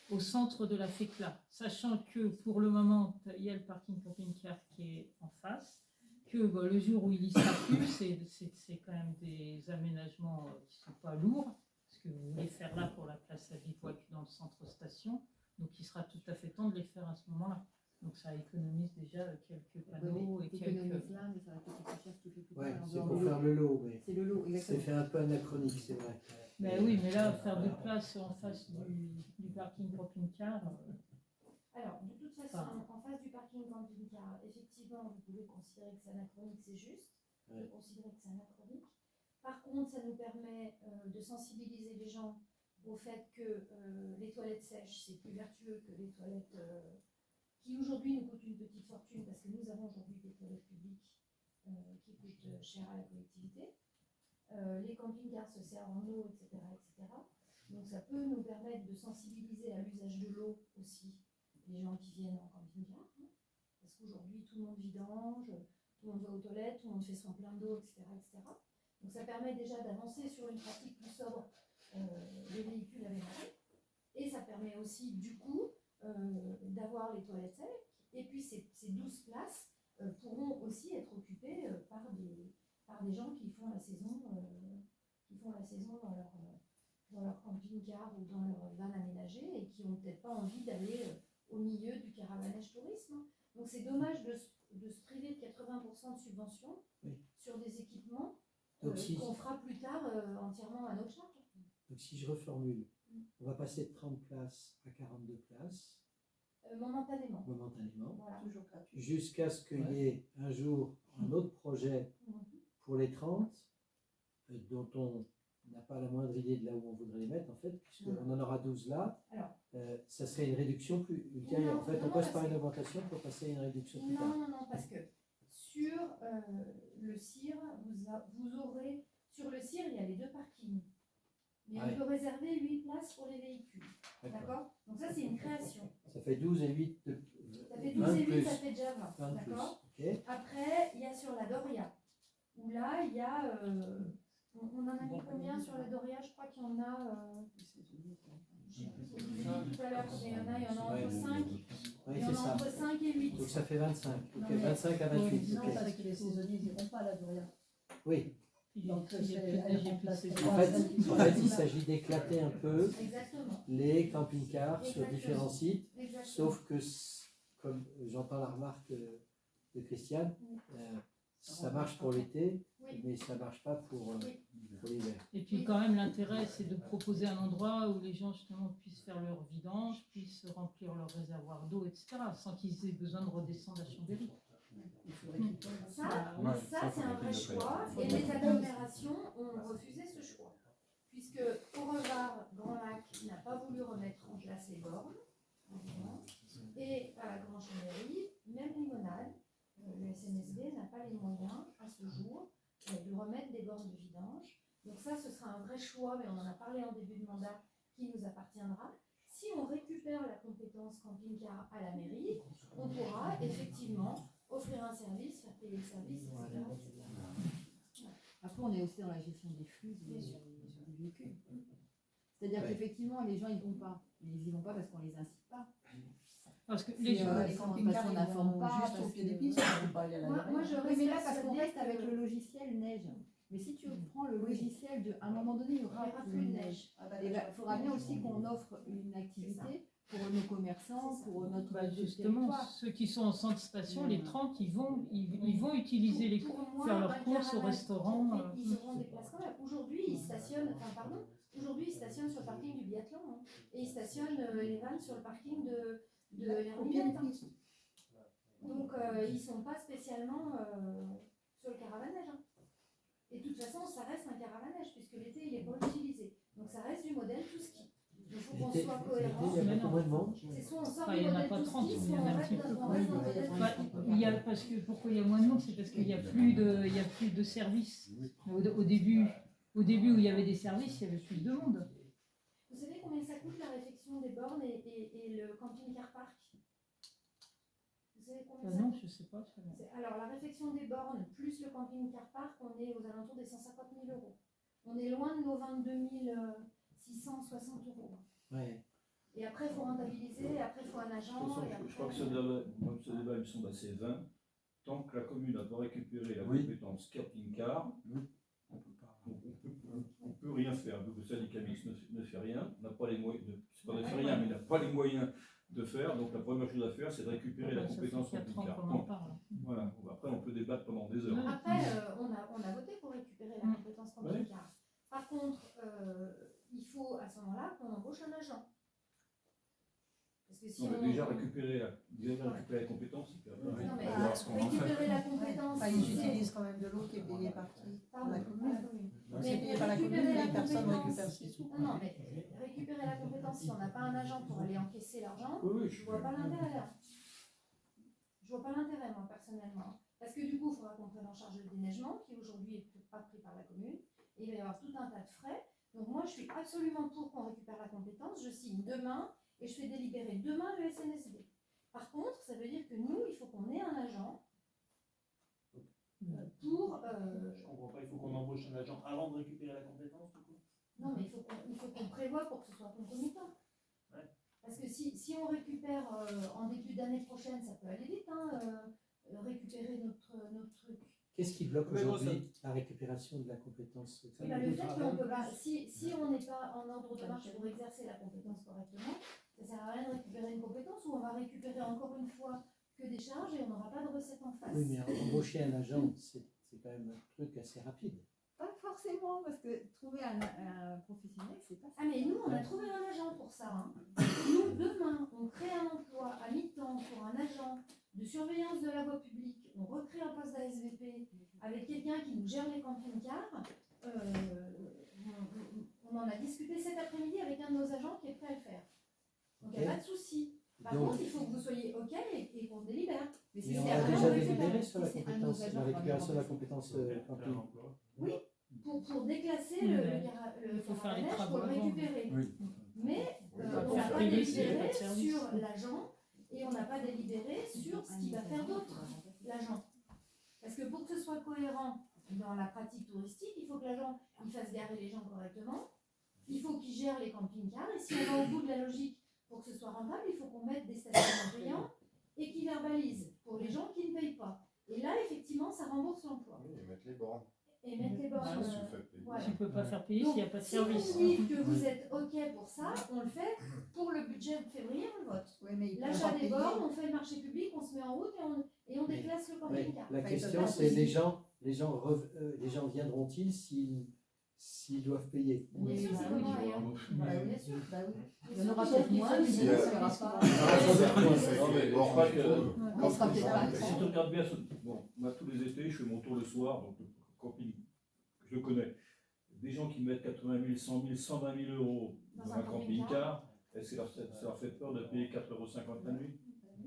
au centre de la FECLA, sachant que pour le moment, il y a le parking camping-car qui est en face, que le jour où il y sera plus, c'est quand même des aménagements qui sont pas lourds, ce que vous voulez faire là pour la place à bivouac dans le centre station, donc il sera tout à fait temps de les faire à ce moment-là. Donc ça économise déjà quelques panneaux et quelques... là, mais ça va coûter plus cher si tu fais plus Ouais, tard. c'est pour faire le lot, mais c'est le lot, exactement. c'est fait un peu anachronique, c'est vrai. Mais oui, mais là, faire des places en face du parking camping-car... Alors, de toute façon, en face du parking camping-car, effectivement, vous pouvez considérer que c'est anachronique, c'est juste. Vous pouvez considérer que c'est anachronique. Par contre, ça nous permet de sensibiliser les gens au fait que les toilettes sèches, c'est plus vertueux que les toilettes... qui aujourd'hui nous coûtent une petite fortune parce que nous avons aujourd'hui des toilettes publiques qui coûtent cher à la collectivité. Les camping-cars se servent en eau, etc., etc. Donc ça peut nous permettre de sensibiliser à l'usage de l'eau aussi, les gens qui viennent en camping-car. Hein. Parce qu'aujourd'hui, tout le monde vidange, tout le monde va aux toilettes, tout le monde fait son plein d'eau, etc., etc. Donc ça permet déjà d'avancer sur une pratique plus sobre des véhicules à ménager. Et ça permet aussi, du coup, d'avoir les toilettes sèches. Et puis ces 12 places pourront aussi être occupées par des gens qui font la saison, dans leur camping-car ou dans leur van aménagé et qui n'ont peut-être pas envie d'aller au milieu du caravanage tourisme. Hein. Donc c'est dommage de se priver de 80% de subventions sur des équipements qu'on fera plus tard entièrement à notre charge. Donc si je reformule, on va passer de 30 places à 42 places. Momentanément. Voilà. Toujours gratuit. Jusqu'à ce qu'il y ait un jour un autre projet pour les 30, dont on n'a pas la moindre idée de là où on voudrait les mettre, en fait, puisqu'on en aura 12 là. Alors, ça serait une réduction plus ultérieure. En fait, on passe par une augmentation pour passer à une réduction plus tard. Non, parce que sur le CIR, vous aurez... Sur le CIR, il y a les 2 parkings. Mais on peut réserver 8 places pour les véhicules. D'accord. Donc ça, c'est une création. Ça fait 12 et 8. Ça fait 12 et 8, ça fait déjà 20. D'accord. Okay. Après, il y a sur la Doria. Où là, il y a... on en a mis combien sur la Doria? Je crois qu'il y en a... je sais plus tout à l'heure, il y en a entre 5. Oui, c'est ça. Entre 5 et 8. Donc ça fait 25. Ok, 25 à 28. Non, parce que les saisonniers n'iront pas à la Doria. Oui. Donc, en fait, il s'agit d'éclater un peu les camping-cars sur différents sites, sauf que, comme j'entends la remarque de Christiane, ça marche pour l'été, mais ça ne marche pas pour l'hiver. Et puis quand même, l'intérêt, c'est de proposer un endroit où les gens justement puissent faire leur vidange, puissent remplir leur réservoir d'eau, etc., sans qu'ils aient besoin de redescendre à Chambéry. Ça c'est un vrai choix. Et les agglomérations ont refusé ce choix. Puisque Pau-Revard, Grand Lac n'a pas voulu remettre en place les bornes. Et à la Grande Chambéry, même Limonade, le SNSB n'a pas les moyens à ce jour de remettre des bornes de vidange. Donc ça, ce sera un vrai choix, mais on en a parlé en début de mandat, qui nous appartiendra. Si on récupère la compétence camping-car à la mairie, on pourra effectivement offrir un service, faire payer le service, etc. Après, on est aussi dans la gestion des flux des véhicules. C'est-à-dire qu'effectivement, les gens, ils vont pas. Mais ils y vont pas parce qu'on les incite pas. Parce que les camping-cars, on n'informe pas. Juste au pied des pistes, on ne peut pas aller à la Moi, je mais là, parce qu'on reste reste avec le logiciel neige. Mais si tu prends le logiciel à un moment donné, il n'y aura plus de neige. Il faudra bien aussi qu'on offre une activité pour nos commerçants, pour notre justement, ceux qui sont en centre station, les 30, ils vont utiliser les faire leurs courses au restaurant. Ils auront des places quand même. Aujourd'hui, ils stationnent, sur le parking du biathlon. Hein, et ils stationnent les vannes sur le parking de l'Herminette. Donc, ils ne sont pas spécialement sur le caravanage. Hein. Et de toute façon, ça reste un caravanage, puisque l'été, il n'est pas utilisé. Donc, ça reste du modèle tout ski. Il faut qu'on soit cohérent. Il y a combien de monde? C'est soit on sort Il du n'y en a modèle pas tout 30, ski, il y soit en on a un reste petit dans peu. le modèle tout ski. Pourquoi il y a moins de monde? C'est parce qu'il n'y a plus de services. Au début où il y avait des services, il y avait plus de monde. Vous savez combien ça coûte la réfection des bornes et le camping-car park? Vous savez combien ça Non, coûte? je ne sais pas. Alors, la réfection des bornes plus le camping-car park, on est aux alentours des 150 000 €. On est loin de nos 22 660 €. Ouais. Et après, il faut rentabiliser, après, il faut un agent. Je crois que ce débat, il me semble assez vain. Tant que la commune n'a pas récupéré la compétence camping-car, on peut rien faire. Le syndicat mixte ne fait rien, n'a pas les moyens ne fait rien, mais n'a pas les moyens de faire. Donc la première chose à faire, c'est de récupérer la compétence camping-car. Voilà. Après, on peut débattre pendant des heures. Après, on a voté pour récupérer la compétence camping-car. Par contre, il faut à ce moment-là qu'on embauche un agent. Parce que si on a déjà récupéré la compétence. Non, mais récupérer la compétence. Ils utilisent quand même de l'eau qui est payée par qui? Par la commune. Mais payé par la commune, les personnes récupèrent ses sous. Non, mais récupérer la compétence, si on n'a pas un agent pour aller encaisser l'argent, je vois pas l'intérêt. Je vois pas l'intérêt, moi, personnellement. Parce que du coup, il faudra qu'on prenne en charge le déneigement, qui aujourd'hui est pas pris par la commune. Et il va y avoir tout un tas de frais. Donc moi, je suis absolument pour qu'on récupère la compétence. Je signe demain et je fais délibérer demain le SNSB. Par contre, ça veut dire que nous, il faut qu'on ait un agent pour... Je comprends pas, il faut qu'on embauche un agent avant de récupérer la compétence, du coup. Non, mais il faut qu'on prévoie pour que ce soit concomitant. Ouais. Parce que si on récupère en début d'année prochaine, ça peut aller vite, hein, récupérer notre truc. Qu'est-ce qui bloque Mais bon, aujourd'hui la récupération de la compétence? Eh ben, le fait qu'on peut pas, si on n'est pas en ordre de marche pour exercer la compétence correctement, ça sert à rien de récupérer une compétence où on va récupérer encore une fois que des charges et on n'aura pas de recettes en face. Oui, mais embaucher un agent, c'est quand même un truc assez rapide. Pas forcément, parce que trouver un professionnel, c'est pas Ah mais nous, on a trouvé un agent pour ça. Hein. Nous, demain, on crée un emploi à mi-temps pour un agent de surveillance de la voie publique. On recrée un poste d'ASVP avec quelqu'un qui nous gère les camping-cars. On en a discuté cet après-midi avec un de nos agents qui est prêt à le faire. Donc il n'y a pas de souci. Par contre, il faut que vous soyez OK et qu'on délibère. Mais on a déjà délibéré sur la compétence, la récupération de la compétence camping. Oui, pour déclasser le faut faire les caravannage, travaux pour le avant. récupérer. Oui. Mais Oui, on n'a pas payer, délibéré pas de service. sur l'agent et on n'a pas délibéré sur ce qu'il va faire d'autre, l'agent. Parce que pour que ce soit cohérent dans la pratique touristique, il faut que l'agent il fasse garer les gens correctement, il faut qu'il gère les camping-cars, et si on va au bout de la logique pour que ce soit rentable, il faut qu'on mette des stationnements payants et qui verbalisent pour les gens qui ne payent pas. Et là, effectivement, ça rembourse l'emploi. Oui, et mettre les bornes. Et mettre les bornes. Ah, Si vous faites payer. Voilà. Tu ne peux pas faire payer s'il n'y a pas de Si vous service. dites que vous êtes OK pour ça, on le fait pour le budget de février, on le vote. Oui, mais il peut L'achat pas des payer. bornes, on fait le marché public, on se met en route et on déclasse le Ouais, camping-car. la Enfin, question, ils peuvent c'est pas les gens viendront-ils s'ils doivent payer? Bien sûr, c'est comment ailleurs. Bah oui, Bien sûr. bah oui. Bien Il y en sûr aura qu'il peut-être faut moins, qu'il mais faut il n'y qu'il en aura faut pas. Non, mais bon, Je crois que On sera peut-être pas. si tu regardes bien, bon, moi tous les étés, je fais mon tour le soir, donc le camping, je le connais. Des gens qui mettent 80 000, 100 000, 120 000 euros dans un camping-car, est-ce que ça leur fait peur de payer 4,50 € la nuit?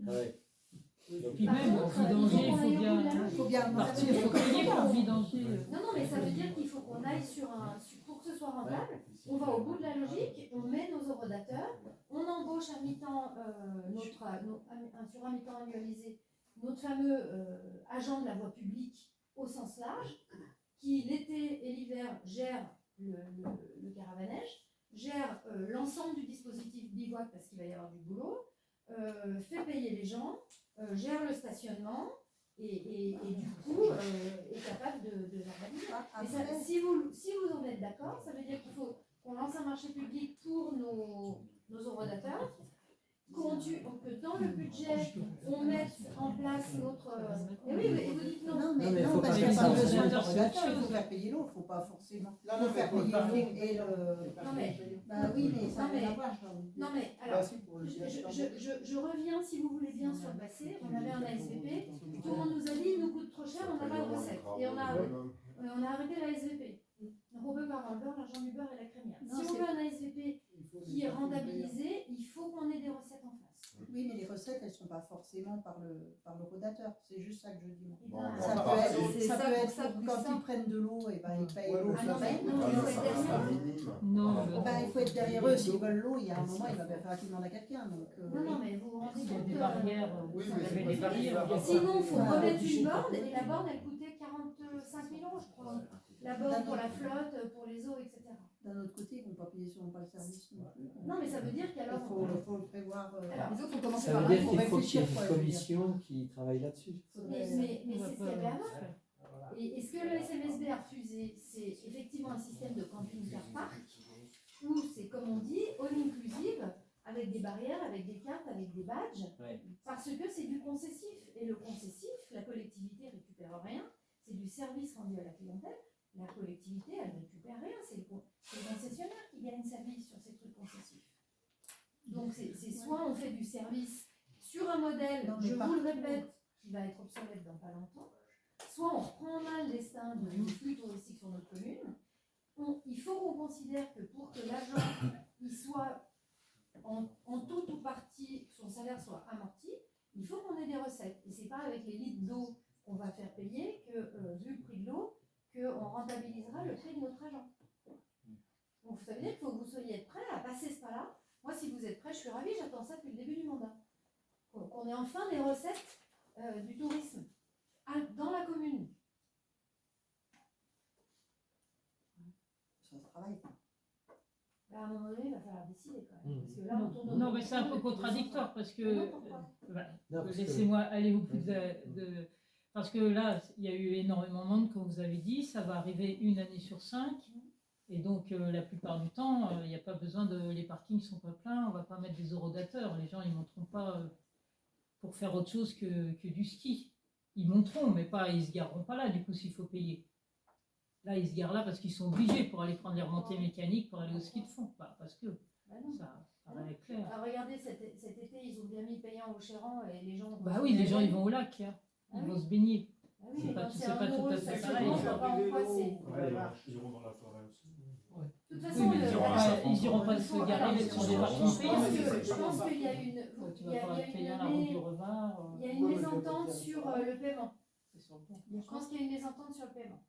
Ouais. Puis même au vidanger, il faut bien partir, il faut payer pour le vidanger. Non, mais ça veut dire qu'il faut qu'on aille pour que ce soit rentable, on va au bout de la logique, on met nos horodateurs, on embauche à mi-temps, sur un mi-temps annualisé, notre fameux agent de la voie publique au sens large, qui l'été et l'hiver gère le caravanège, gère l'ensemble du dispositif bivouac parce qu'il va y avoir du boulot, fait payer les gens, gère le stationnement et du coup est capable de verbaliser. Mais ça, si vous en êtes d'accord, ça veut dire qu'il faut qu'on lance un marché public pour nos horodateurs, que dans le budget, on mette en place notre... Et oui, mais vous dites non. Non, mais mais non, faut parce pas qu'il n'y a faire pas ça. besoin d'ordinateur, il faut faire payer l'eau, il ne faut pas forcément. Il faut faire payer l'eau et le. Non, mais... Bah oui, mais ça Non, n'a mais- rien à voir. j'ai envie de dire. Non mais alors, je reviens si vous voulez bien sur le passé. On avait un ASVP, tout le monde nous a dit il nous coûte trop cher, on n'a pas de recette. Et on a arrêté la ASVP. Donc on peut pas avoir le beurre, l'argent du beurre et la crémière. Non, Si on c'est- veut un ASVP qui est rentabilisé, il faut qu'on ait des recettes en face. Oui, mais les recettes, elles ne sont pas forcément par le rodateur. C'est juste ça que je dis. Moi. Et Bon, ben, bon, Ça on peut va être, partir. ça ça peut pour être ça, plus quand ça. ils prennent de l'eau, et ben, ils payent l'eau. Ah non, mais non, Ah il non, faut ça être reste un derrière. minime. Non, Il faut être derrière eux. S'ils veulent l'eau, il y a un moment, il va bien falloir qu'ils demandent à quelqu'un. Donc, Non, mais vous vous rendez il y a compte des que- barrières. Oui, ça mais fait c'est des pas barrières. ça. Sinon, il faut Ah, remettre une borne et la borne elle coûtait 45 000 €, je crois. La borne pour la flotte, pour les eaux, etc. d'un autre côté, ils ne vont pas payer sur le service non plus. Non, mais ça veut dire Il qu'alors. faut le prévoir. Alors, Les autres ont commencé Ça par veut là, dire il faut qu'il faut qu'il y ait réfléchir. une commission qui travaille là-dessus. Mais c'est ce qu'il y avait avant. Et ce que le SMSB a refusé, c'est effectivement un système de camping-car parc, où c'est, comme on dit, all inclusive, avec des barrières, avec des cartes, avec des badges, Ouais. parce que c'est du concessif. Et le concessif, la collectivité ne récupère rien, c'est du service rendu à la clientèle. La collectivité, elle ne récupère rien, c'est le concessionnaire qui gagne sa vie sur ces trucs concessifs. Donc c'est soit on fait du service sur un modèle, Non, mais je par vous le contre- répète, qui va être obsolète dans pas longtemps, soit on reprend en main le destin du flux touristique sur notre commune. Il faut qu'on considère que pour que l'agent il soit en tout ou partie, que son salaire soit amorti, il faut qu'on ait des recettes. Et c'est pas avec les litres d'eau qu'on va faire payer que, vu le prix de l'eau, qu'on rentabilisera le prix de notre agent. Donc ça veut dire qu'il faut que vous soyez prêts à passer ce pas-là. Moi, si vous êtes prêts, je suis ravie, j'attends ça depuis le début du mandat. Qu'on ait enfin des recettes du tourisme dans la commune. Ça se travaille. Bah, à un moment donné, il va falloir décider quand même. Parce que là, on tourne Non, autour mais du c'est un pot peu depuis contradictoire 200 parce ans. que. Pourquoi Non, parce que- Laissez-moi aller au plus de. Parce que là, il y a eu énormément de monde, comme vous avez dit, ça va arriver une année sur 5. Et donc, la plupart du temps, il n'y a pas besoin de. Les parkings ne sont pas pleins, on ne va pas mettre des horodateurs. Les gens, ils ne monteront pas pour faire autre chose que du ski. Ils monteront, mais pas, ils ne se gareront pas là, du coup, s'il faut payer. Là, ils se garent là parce qu'ils sont obligés pour aller prendre les remontées mécaniques pour aller au ski de fond. Bah, parce que Bah non. ça paraît clair. Ah, regardez, cet été, ils ont bien mis payant au Chéran et les gens. Bah oui, les gens, ils vont au lac, hein. Ils Ah vont oui. se baigner. Ah oui, C'est pas, quand c'est c'est pas un tout euro à le fait stationnement, pareil. je vois pas en quoi c'est. Ils iront dans la forêt aussi. De toute Oui, façon, mais ils iront pas se garer sur des parkings payants. je pense qu'il y a une. Tu il vas y a- pas il y a payer une la route du mé- Revard. Il y a une mésentente sur le paiement. C'est sur le pont. Je pense qu'il y a une mésentente sur le paiement.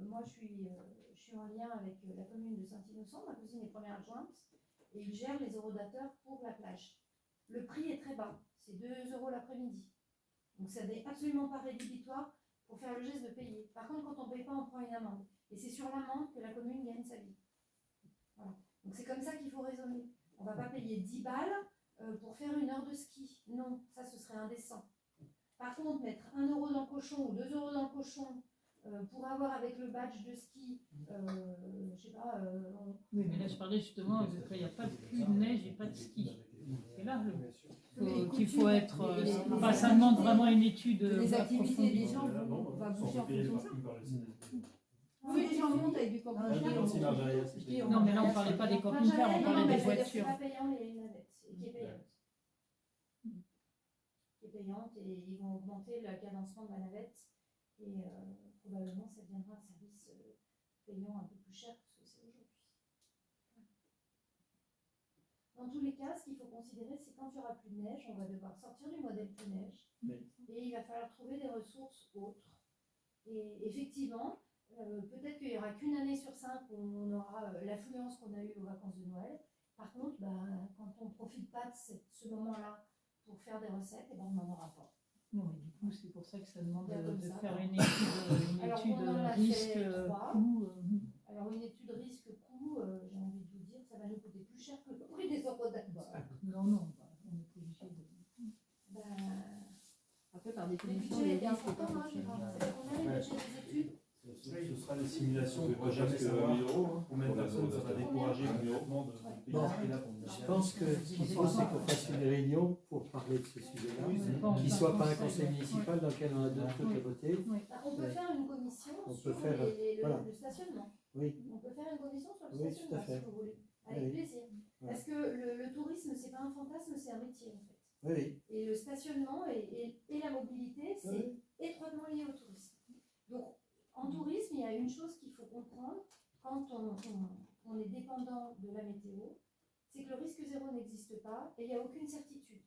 Moi, je suis en lien avec la commune de Saint-Innocent. Ma cousine est première adjointe et ils gèrent les horodateurs pour la plage. Le prix est très bas, c'est 2 € l'après-midi. Donc, ça n'est absolument pas rédhibitoire pour faire le geste de payer. Par contre, quand on ne paye pas, on prend une amende. Et c'est sur l'amende que la commune gagne sa vie. Voilà. Donc, c'est comme ça qu'il faut raisonner. On ne va pas payer 10 balles pour faire une heure de ski. Non, ça, ce serait indécent. Par contre, mettre 1 € dans le cochon ou 2 € dans le cochon pour avoir avec le badge de ski, je sais pas. Oui, mais là, je parlais justement de quand il n'y a pas plus de neige et pas de ski. C'est là qu'il faut être. Enfin, ça demande vraiment une étude. Les activités des approfondie. gens vont bouger en fonction de ça. Oui, les gens montent avec du camping-car. Non, mais là, on ne parlait pas des camping-cars, on parlait des voitures. C'est pas payant les navettes, qui est payante. Qui est payante et ils vont augmenter le cadencement de la navette et probablement ça deviendra un service payant un peu plus cher que ce que c'est aujourd'hui. Dans tous les cas, ce qu'il faut considérer, c'est quand il n'y aura plus de neige, on va devoir sortir du modèle plus neige et il va falloir trouver des ressources autres. Et effectivement, peut-être qu'il n'y aura qu'une année sur 5 où on aura l'affluence qu'on a eue aux vacances de Noël. Par contre, quand on ne profite pas de ce moment-là pour faire des recettes, on n'en aura pas. Non, mais du coup, c'est pour ça que ça demande de ça, faire quoi. une étude risque-coût. Alors, une étude risque-coût, j'ai envie de vous dire, ça va nous coûter plus cher que le prix des horodateurs. Non, on est obligé de. Après, par Le définition, budget les est risques, important, hein, je pense. C'est combien le budget des études? Ce sera des simulations, on ne pourra jamais savoir combien de personnes ça va décourager complètement de payer Bon, ce prix-là pour une je pense que ce qu'il faut, c'est qu'on fasse une réunion pour parler de ce sujet-là, qui ne soit pas un conseil municipal dans lequel on a d'autres trucs à voter. On peut faire une commission On sur peut faire, voilà. le stationnement. Oui. On peut faire une commission sur le Oui, stationnement tout à fait. si vous voulez. Avec Oui. plaisir. Voilà. Parce que le tourisme, c'est pas un fantasme, c'est un métier en fait. Oui, oui. Et le stationnement et la mobilité, c'est étroitement lié au tourisme. Donc, en tourisme, il y a une chose qu'il faut comprendre quand on est dépendant de la météo, c'est que le risque zéro n'existe pas et il n'y a aucune certitude.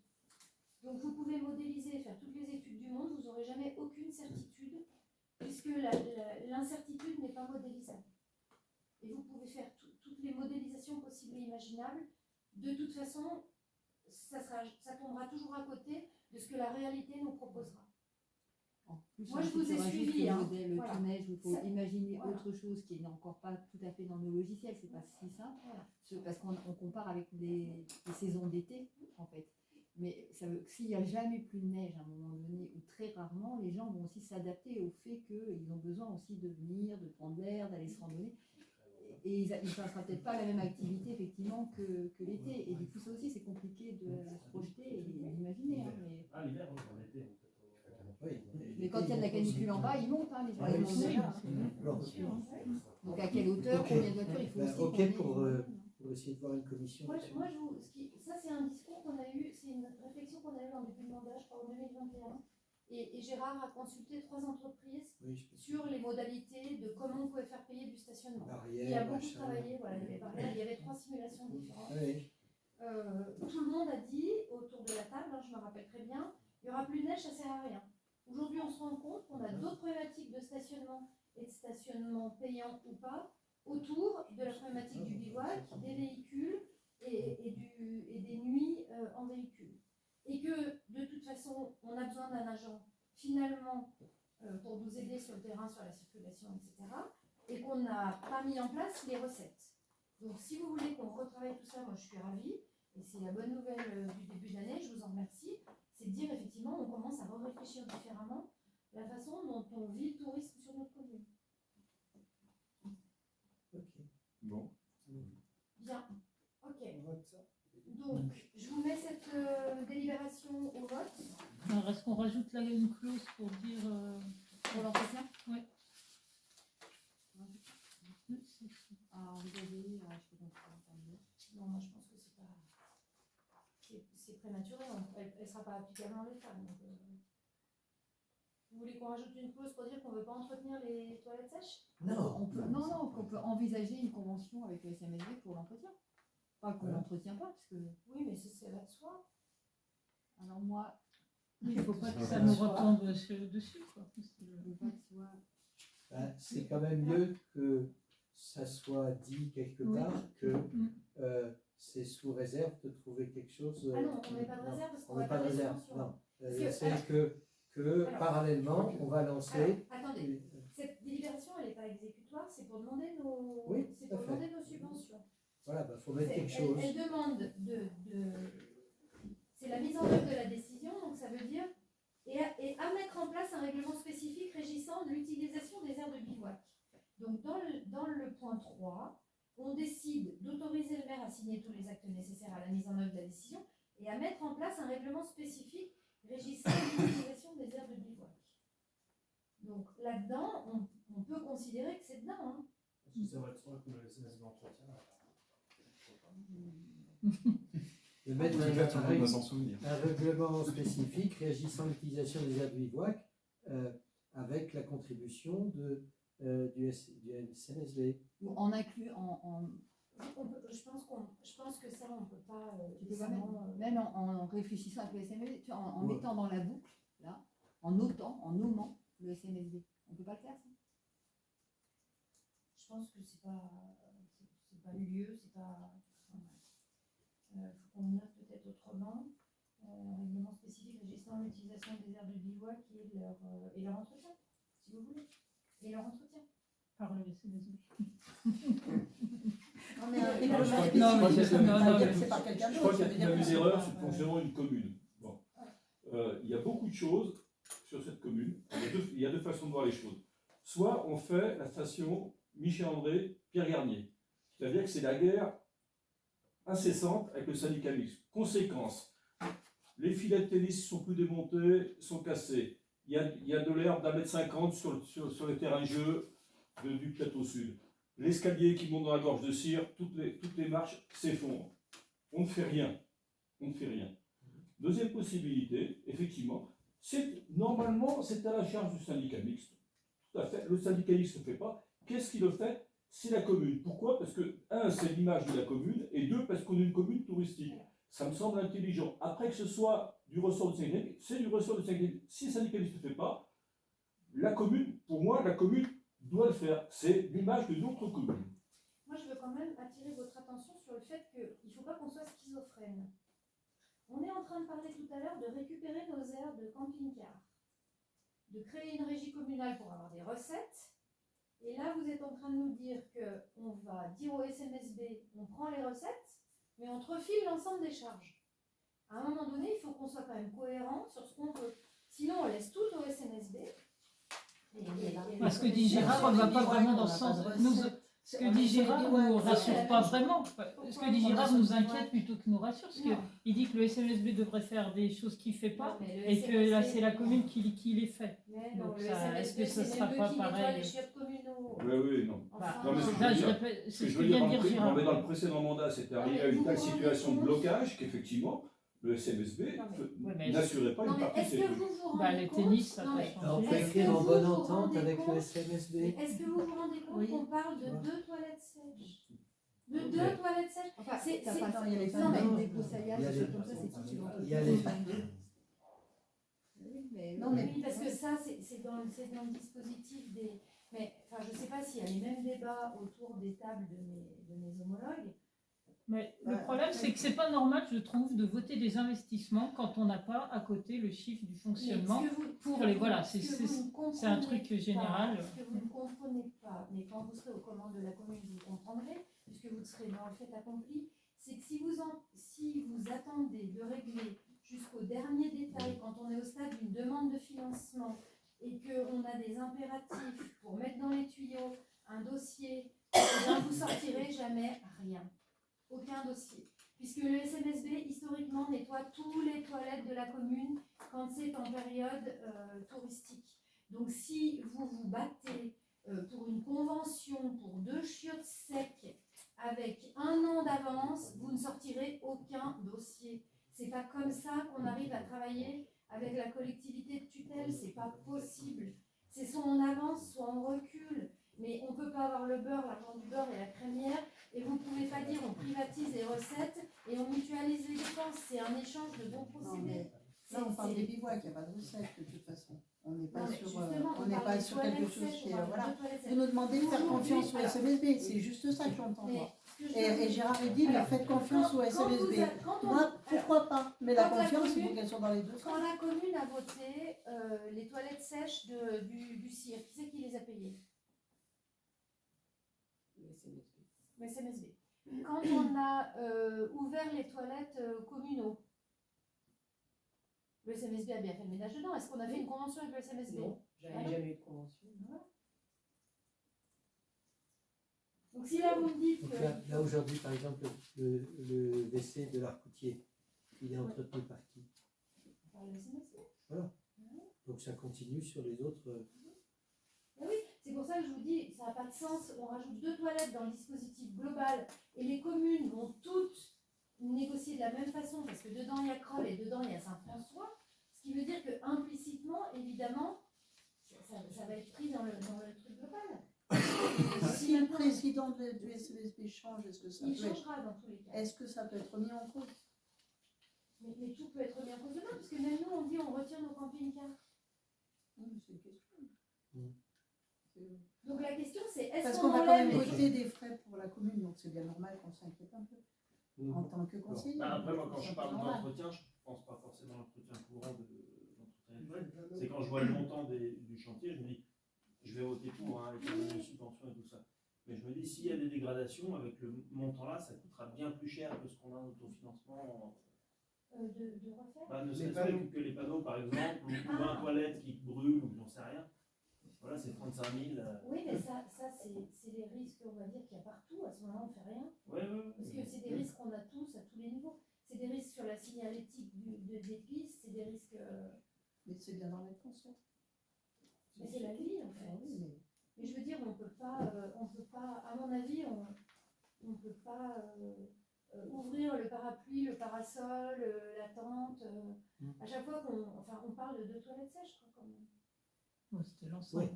Donc, vous pouvez modéliser, faire toutes les études du monde, vous n'aurez jamais aucune certitude puisque l'incertitude n'est pas modélisable. Et vous pouvez faire toutes les modélisations possibles et imaginables. De toute façon, ça tombera toujours à côté de ce que la réalité nous proposera. Moi, je vous ai suivi. Le modèle Voilà. tournage, il faut Ça- imaginer voilà. autre chose qui n'est encore pas tout à fait dans nos logiciels. C'est pas si simple. Voilà. Parce qu'on compare avec les saisons d'été, en fait. Mais s'il n'y a jamais plus de neige à un moment donné, ou très rarement, les gens vont aussi s'adapter au fait qu'ils ont besoin aussi de venir, de prendre l'air, d'aller se randonner. Et ça ne sera peut-être pas la même activité, effectivement, que l'été. Et du coup, ça aussi, c'est compliqué de se projeter et d'imaginer. Hein, mais... Ah, l'hiver, oui, en été. Mais quand il y a de la canicule en bas, ils montent, hein, les gens. Oui, Ils montent c'est déjà, ça. hein. Bon. Donc à quelle hauteur, Ok. combien de voitures, il faut aussi Ok qu'on ait- pour essayer de voir une commission. Moi, là-dessus. ça c'est un discours qu'on a eu, c'est une réflexion qu'on a eue en début de mandat, je crois en 2021. Et Gérard a consulté 3 entreprises Oui, je peux- sur les modalités de comment on pouvait faire payer du stationnement. Barrière, Il a beaucoup machin. travaillé, voilà, il y avait 3 simulations différentes. Oui. Tout le monde a dit autour de la table, hein, je me rappelle très bien, il n'y aura plus de neige, ça ne sert à rien. Aujourd'hui, on se rend compte qu'on a d'autres problématiques de stationnement et de stationnement payant ou pas autour de la problématique du bivouac, des véhicules et des nuits en véhicule. Et que de toute façon, on a besoin d'un agent finalement pour nous aider sur le terrain, sur la circulation, etc. Et qu'on n'a pas mis en place les recettes. Donc si vous voulez qu'on retravaille tout ça, moi je suis ravie. Et c'est la bonne nouvelle du début de l'année, je vous en remercie. C'est de dire effectivement, on commence à réfléchir différemment la façon dont on vit le tourisme sur notre commune. Ok. Bon. Bien, ok. On vote ça. Donc, je vous mets cette délibération au vote. Alors, est-ce qu'on rajoute là une clause pour dire... Pour l'entretien Oui. à envisager, je peux comprendre. Non, moi je pense que c'est pas... C'est prématuré, elle ne sera pas applicable en l'état. Donc, vous voulez qu'on rajoute une clause pour dire qu'on ne veut pas entretenir les toilettes sèches? Non. Qu'on peut envisager une convention avec le SMSB pour l'entretien. Pas qu'on l'entretient pas, parce que... Oui, mais ça va de soi. Alors moi... Il ne faut pas que ça nous retombe dessus, quoi. C'est quand même mieux que ça soit dit quelque part que c'est sous réserve de trouver quelque chose. Ah non, on ne met pas de réserve parce qu'on On va met pas de faire des réserve. subventions. Non. C'est que parallèlement, on va lancer. Alors, attendez, cette délibération, elle n'est pas exécutoire, c'est pour demander nos, Oui, c'est tout à pour fait. demander nos subventions. Voilà, faut mettre quelque chose. Elle demande c'est la mise en œuvre de la décision, donc ça veut dire et à mettre en place un règlement spécifique régissant l'utilisation des aires de bivouac. Donc dans le point 3, on décide d'autoriser le maire à signer tous les actes nécessaires à la mise en œuvre de la décision et à mettre en place un règlement spécifique régissant l'utilisation des aires de bivouac. Donc là-dedans, on peut considérer que c'est dedans. Hein. Ça va de soi que le SNSB entretient. De mettre Tout le monde va s'en souvenir. un règlement spécifique régissant l'utilisation des aires de bivouac avec la contribution du SNSB. Ou en inclut Je pense que ça, on ne peut pas. tu peux pas même en réfléchissant avec le SMSB, tu vois, en mettant dans la boucle, là, en nommant le SMSB. On ne peut pas le faire, ça? Je pense que c'est pas le lieu, c'est pas. Faut qu'on note peut-être autrement. Règlement spécifique régissant l'utilisation des aires de bivouac et leur entretien, si vous voulez. Et leur entretien. Par le SNSB. Non, mais Je crois qu'il y a des erreurs sur le fonctionnement d'une commune. Bon. Il y a beaucoup de choses sur cette commune. Il y a deux façons de voir les choses. Soit on fait la station Michel-André, Pierre Garnier. C'est-à-dire que c'est la guerre incessante avec le syndicat mixte. Conséquence, les filets de tennis sont plus démontés, sont cassés. Il y a de l'herbe d'1,50 m sur les terrains de jeu du plateau sud. L'escalier qui monte dans la gorge de cire, toutes les marches s'effondrent. On ne fait rien. On ne fait rien. Deuxième possibilité, effectivement, normalement, c'est à la charge du syndicat mixte. Tout à fait. Le syndicat mixte ne le fait pas. Qu'est-ce qui le fait? C'est la commune. Pourquoi? Parce que, un, c'est l'image de la commune, et deux, parce qu'on est une commune touristique. Ça me semble intelligent. Après que ce soit du ressort du syndicat mixte, c'est du ressort du syndicat mixte. Si le syndicat mixte ne le fait pas, la commune, pour moi, la commune doit le faire. C'est l'image de notre commune. Moi, je veux quand même attirer votre attention sur le fait qu'il ne faut pas qu'on soit schizophrène. On est en train de parler tout à l'heure de récupérer nos aires de camping-car, de créer une régie communale pour avoir des recettes. Et là, vous êtes en train de nous dire qu'on va dire au SMSB, on prend les recettes, mais on te refile l'ensemble des charges. À un moment donné, il faut qu'on soit quand même cohérent sur ce qu'on veut. Sinon, on laisse tout au SMSB. Parce que dit Gérard, on ne va pas vraiment dans ce sens. Ce que dit Gérard ne nous rassure pas vraiment. Ce que dit Gérard nous inquiète plutôt que nous rassure. Parce qu'il dit que le SMSB devrait faire des choses qu'il ne fait pas et que là, c'est la commune qui les fait. Donc, est-ce que ce ne sera pas pareil? Oui, non. Non, mais c'est ce que vient de dire Gérard. Dans le précédent mandat, c'était arrivé à une telle situation de blocage qu'effectivement, le SMSB n'assurait pas une partie de ses trucs. Les tennis, ça peut changer. On peut écrire en bonne entente avec le SMSB. Est-ce que vous vous rendez compte qu'on parle de 2 toilettes sèches? De 2 toilettes sèches? Enfin, il y a les femmes avec des grosses alliages, des choses comme ça, c'est qui vont. Il y a les... Oui, parce que ça, c'est dans le dispositif des... Mais enfin, je ne sais pas s'il y a les mêmes débats autour des tables de mes homologues. Mais le problème, c'est que c'est pas normal, je trouve, de voter des investissements quand on n'a pas à côté le chiffre du fonctionnement pour les. Voilà, c'est un truc général. Ce que vous ne comprenez pas, mais quand vous serez aux commandes de la commune, vous le comprendrez, puisque vous serez dans le fait accompli, c'est que si vous attendez de régler jusqu'au dernier détail, quand on est au stade d'une demande de financement et qu'on a des impératifs pour mettre dans les tuyaux un dossier, vous ne sortirez jamais rien. Aucun dossier. Puisque le SMSB, historiquement, nettoie toutes les toilettes de la commune quand c'est en période touristique. Donc, si vous vous battez pour une convention pour 2 chiottes secs avec 1 an d'avance, vous ne sortirez aucun dossier. C'est pas comme ça qu'on arrive à travailler avec la collectivité de tutelle. C'est pas possible. C'est soit on avance, soit on recule. Mais on ne peut pas avoir le beurre, l'argent du beurre et la crémière. Et vous ne pouvez pas dire on privatise les recettes et on mutualise les dépenses. C'est un échange de bons procédés. Là, on parle des bivouacs, il n'y a pas de recettes de toute façon. On n'est pas sur, on sur quelque chose qui est. Voilà. Vous nous demandez de faire confiance au SMSB, c'est juste ça que j'entends. Et Gérard a dit, faites confiance au SMSB. Moi, pourquoi pas? Mais la confiance, il faut qu'elle soit dans les deux sens. Quand la commune a voté les toilettes sèches du CIR, qui c'est qui les a payées? Le SMSB. Quand on a ouvert les toilettes communaux, le SMSB a bien fait le ménage dedans. Est-ce qu'on a fait une convention avec le SMSB? Non, j'avais jamais eu de convention. Donc si là vous me dites que... Là aujourd'hui, par exemple, le WC de l'Arcoutier, il est entretenu par qui? Par le SMSB. Voilà. Donc ça continue sur les autres... Oui, c'est pour ça que je vous dis, ça n'a pas de sens. On rajoute 2 toilettes dans le dispositif global et les communes vont toutes négocier de la même façon parce que dedans il y a Kroll et dedans il y a Saint-François. Ce qui veut dire que implicitement, évidemment, ça va être pris dans le truc global. Si le président du SMSB change, est-ce que ça il peut être... changera dans tous les cas. Est-ce que ça peut être mis en cause? Mais tout peut être remis en cause demain, parce que même nous on dit on retire nos camping-cars. C'est une question. Donc la question c'est est-ce Parce qu'on qu'on va quand même enlève voter des frais pour la commune, donc c'est bien normal qu'on s'inquiète un peu en tant que conseiller. Bah après, moi, quand je parle d'entretien, je ne pense pas forcément à l'entretien courant de l'entretien. C'est quand je vois le montant du chantier, je me dis, je vais voter pour, hein, avec les subventions et tout ça. Mais je me dis, s'il y a des dégradations, avec le montant-là, ça coûtera bien plus cher que ce qu'on a en autofinancement. de refaire Bah, ne serait-ce que les panneaux, par exemple, ou 20 toilettes qui brûlent, ou j'en sais rien. Voilà, c'est 35 000. Oui, mais ça c'est les risques, on va dire, qu'il y a partout. À ce moment-là, on ne fait rien. Parce que c'est des risques qu'on a tous, à tous les niveaux. C'est des risques sur la signalétique des pistes, c'est des risques... Mais c'est bien d'en être conscient. Mais c'est la vie, en fait. Mais je veux dire, on ne peut pas, à mon avis, on ne peut pas ouvrir le parapluie, le parasol, la tente. À chaque fois on parle de 2 toilettes sèches, quoi, quand même. C'était l'ensemble.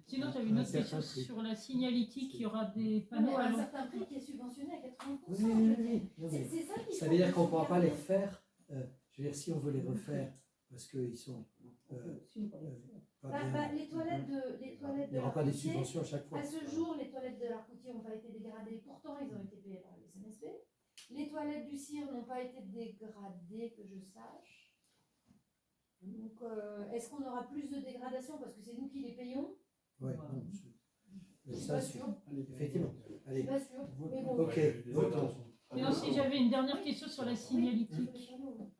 Sinon, j'avais une autre question sur la signalétique. Il y aura des panneaux à un certain prix qui est subventionné à 80%. Oui. C'est ça qu'il faut. Ça veut dire qu'on ne pourra pas les refaire. Je veux dire, si on veut les refaire, parce qu'ils sont pas bien. Les toilettes de Il n'y aura pas des subventions à chaque fois. À ce jour, les toilettes de l'Arcoutier n'ont pas été dégradées. Pourtant, ils ont été payés par le SMSB. Les toilettes du CIR n'ont pas été dégradées, que je sache. Donc, est-ce qu'on aura plus de dégradation parce que c'est nous qui les payons? Oui, je suis pas sûre. Effectivement. Allez. Je suis pas sûre. Mais bon. Ok, votons. Et aussi, j'avais une dernière question sur la signalétique.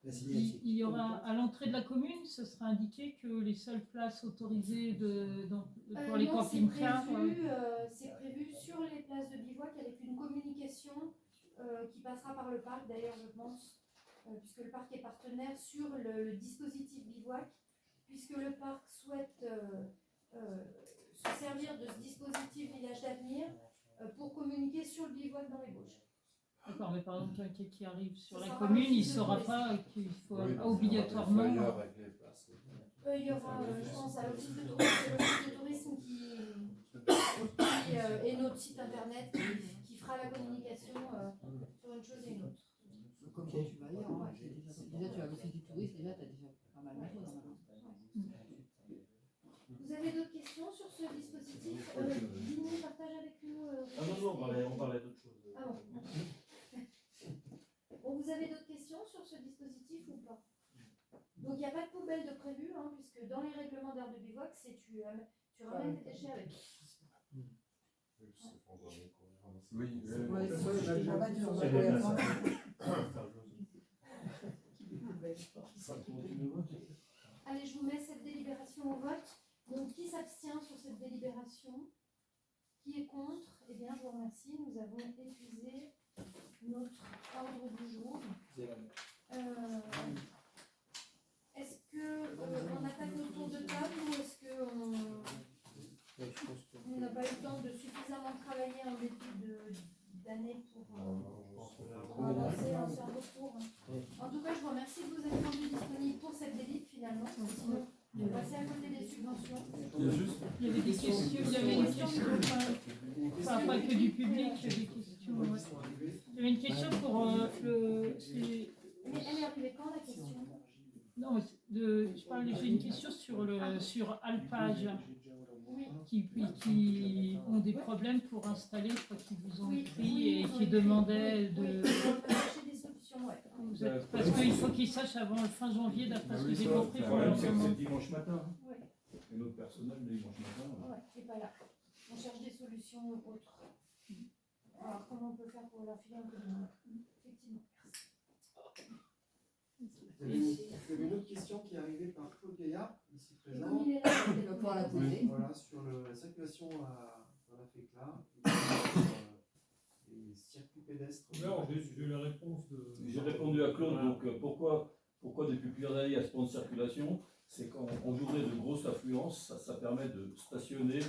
Il y aura à l'entrée de la commune, ce sera indiqué que les seules places autorisées pour les camping-cars. C'est prévu sur les places de bivouac avec une communication qui passera par le parc, d'ailleurs, je pense. Puisque le parc est partenaire sur le dispositif bivouac, puisque le parc souhaite se servir de ce dispositif Village d'avenir pour communiquer sur le bivouac dans les Bauges. D'accord, mais par exemple, quelqu'un qui arrive sur la commune, il ne saura pas qu'il faut obligatoirement... Il y aura, je pense, à l'office de tourisme et notre site internet qui fera la communication sur une chose et une autre. Comme quand tu vas ailleurs, hein, déjà tu vas l'office du tourisme, déjà tu as déjà pas mal de choses normalement. Vous avez d'autres questions sur ce dispositif? dispositif, Dini partage avec nous. Ah non, on parlait d'autre chose. Ah bon. Bon, vous avez d'autres questions sur ce dispositif ou pas? Donc il n'y a pas de poubelle de prévu, hein, puisque dans les règlements d'aire de bivouac, c'est tu ramènes tes déchets avec. Oui, Allez, je vous mets cette délibération au vote. Donc, qui s'abstient sur cette délibération? Qui est contre? Eh bien, je vous remercie. Nous avons épuisé notre ordre du jour. Est-ce qu'on attaque notre tour de table ou est-ce qu'on n'a pas eu le temps de suffisamment travailler en début d'année pour avancer sur un recours? En tout cas, je vous remercie de vous être rendu disponible pour cette délite finalement. Sinon, on passait à côté des subventions. Il y avait des questions, il y avait une question, enfin pas que du public, il y avait des questions. Ouais. Il y avait une question pour le. Mais elle est arrivée quand la question? Non, j'ai une question sur Alpage, qui ont des problèmes pour installer, je crois qu'ils vous ont écrit, et qui demandaient de. Parce qu'il faut qu'ils sachent avant le fin janvier, d'après ce que j'ai compris. C'est dimanche matin. Et notre personnel, le dimanche matin. Ouais, c'est pas là. On cherche des solutions autres. Alors, comment on peut faire pour leur filer un peu de main? Effectivement. Il y avait une autre question qui est arrivée par Claude Gaillard, ici présent. Comme il est là, il va pouvoir la poser. Voilà, sur la circulation dans la FECLA, les circuits pédestres. Alors, j'ai la réponse de. J'ai répondu à Claude, donc pourquoi depuis plusieurs années il y a ce plan de circulation? C'est qu'en journée de grosse affluence, ça permet de stationner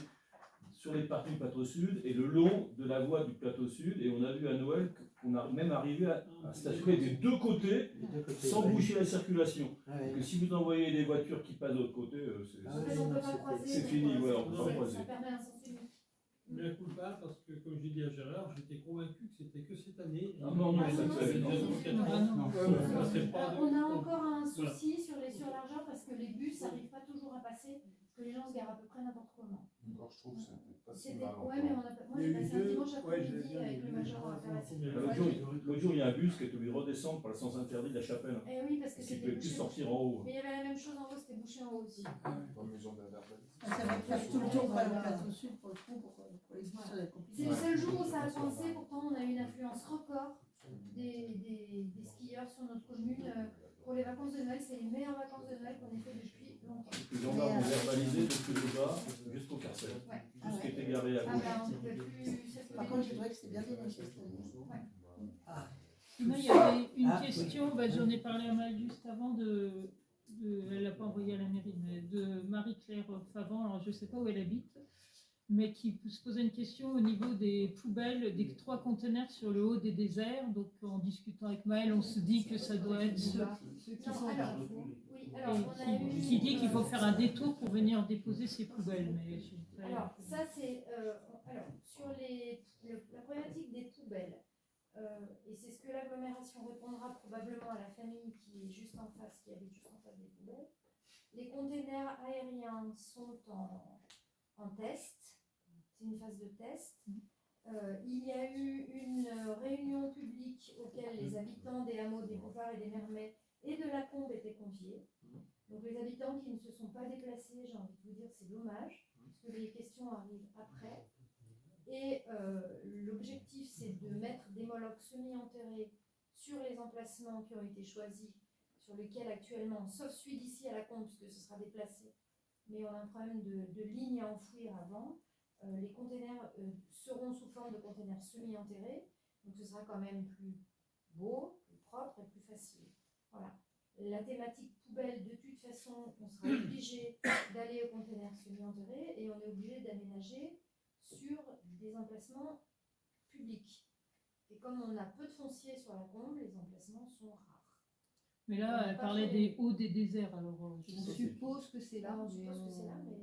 sur les parties du plateau sud et le long de la voie du plateau sud. Et on a vu à Noël qu'on a même arrivé à stationner des deux côtés sans boucher la circulation. Donc si vous envoyez des voitures qui passent de l'autre côté, c'est fini, ouais, on peut pas croiser. Ça permet un sens unique. Mais coup pas, parce que comme j'ai dit à Gérard, j'étais convaincu que c'était que cette année. Ah non, ça fait on a encore un souci sur les surlargeurs parce que les bus n'arrivent pas toujours à passer, parce que les gens se garent à peu près n'importe comment. Encore, je trouve que c'était pas si mal. Ouais, mais moi j'ai passé un dimanche après-midi avec le major à faire la L'autre jour, il y a un bus qui est obligé de redescendre par le sens interdit de la chapelle. Eh oui, parce que il ne pouvait plus sortir en haut. Mais il y avait la même chose en haut, c'était bouché en haut aussi. Ça va faire tout le tour pour aller au plateau sud pour le coup, pour les bus, ça va être compliqué. C'est le seul jour où ça a coincé, pourtant on a eu une affluence record des skieurs sur notre commune. Pour les vacances de Noël, c'est les meilleures vacances de Noël qu'on ait fait depuis longtemps. Les gendarmes ont verbalisé depuis le bas jusqu'au carcel. Tout ce qui était garé à gauche. Par contre, je dirais que c'était bien donné cette année. Sinon, il y avait une question, j'en ai parlé à Mal juste avant, elle l'a pas envoyée à la mairie, mais de Marie-Claire Favant, alors je ne sais pas où elle habite, mais qui se posait une question au niveau des poubelles, des 3 conteneurs sur le haut des déserts. Donc en discutant avec Maëlle, on se dit que ça doit être ceux qui sont qui dit qu'il faut faire un détour pour venir déposer ces poubelles. Mais alors ça c'est sur la problématique des poubelles. Et c'est ce que l'agglomération répondra probablement à la famille qui est juste en face, qui habite juste en face des poubelles. Les containers aériens sont en test, c'est une phase de test. Il y a eu une réunion publique auquel les habitants des hameaux des Bouvards et des Mermets et de la Combe étaient conviés. Donc les habitants qui ne se sont pas déplacés, j'ai envie de vous dire c'est dommage, parce que les questions arrivent après. Et l'objectif, c'est de mettre des molocs semi-enterrés sur les emplacements qui ont été choisis, sur lesquels actuellement, sauf celui d'ici à la Combe, puisque ce sera déplacé, mais on a un problème de ligne à enfouir avant. Les containers seront sous forme de containers semi-enterrés, donc ce sera quand même plus beau, plus propre et plus facile. Voilà. La thématique poubelle, de toute façon, on sera obligé d'aller aux containers semi-enterrés et on est obligé d'aménager sur des emplacements publics. Et comme on a peu de foncier sur la Combe, les emplacements sont rares. Mais là, elle parlait des hauts des déserts, alors je suppose que c'est là.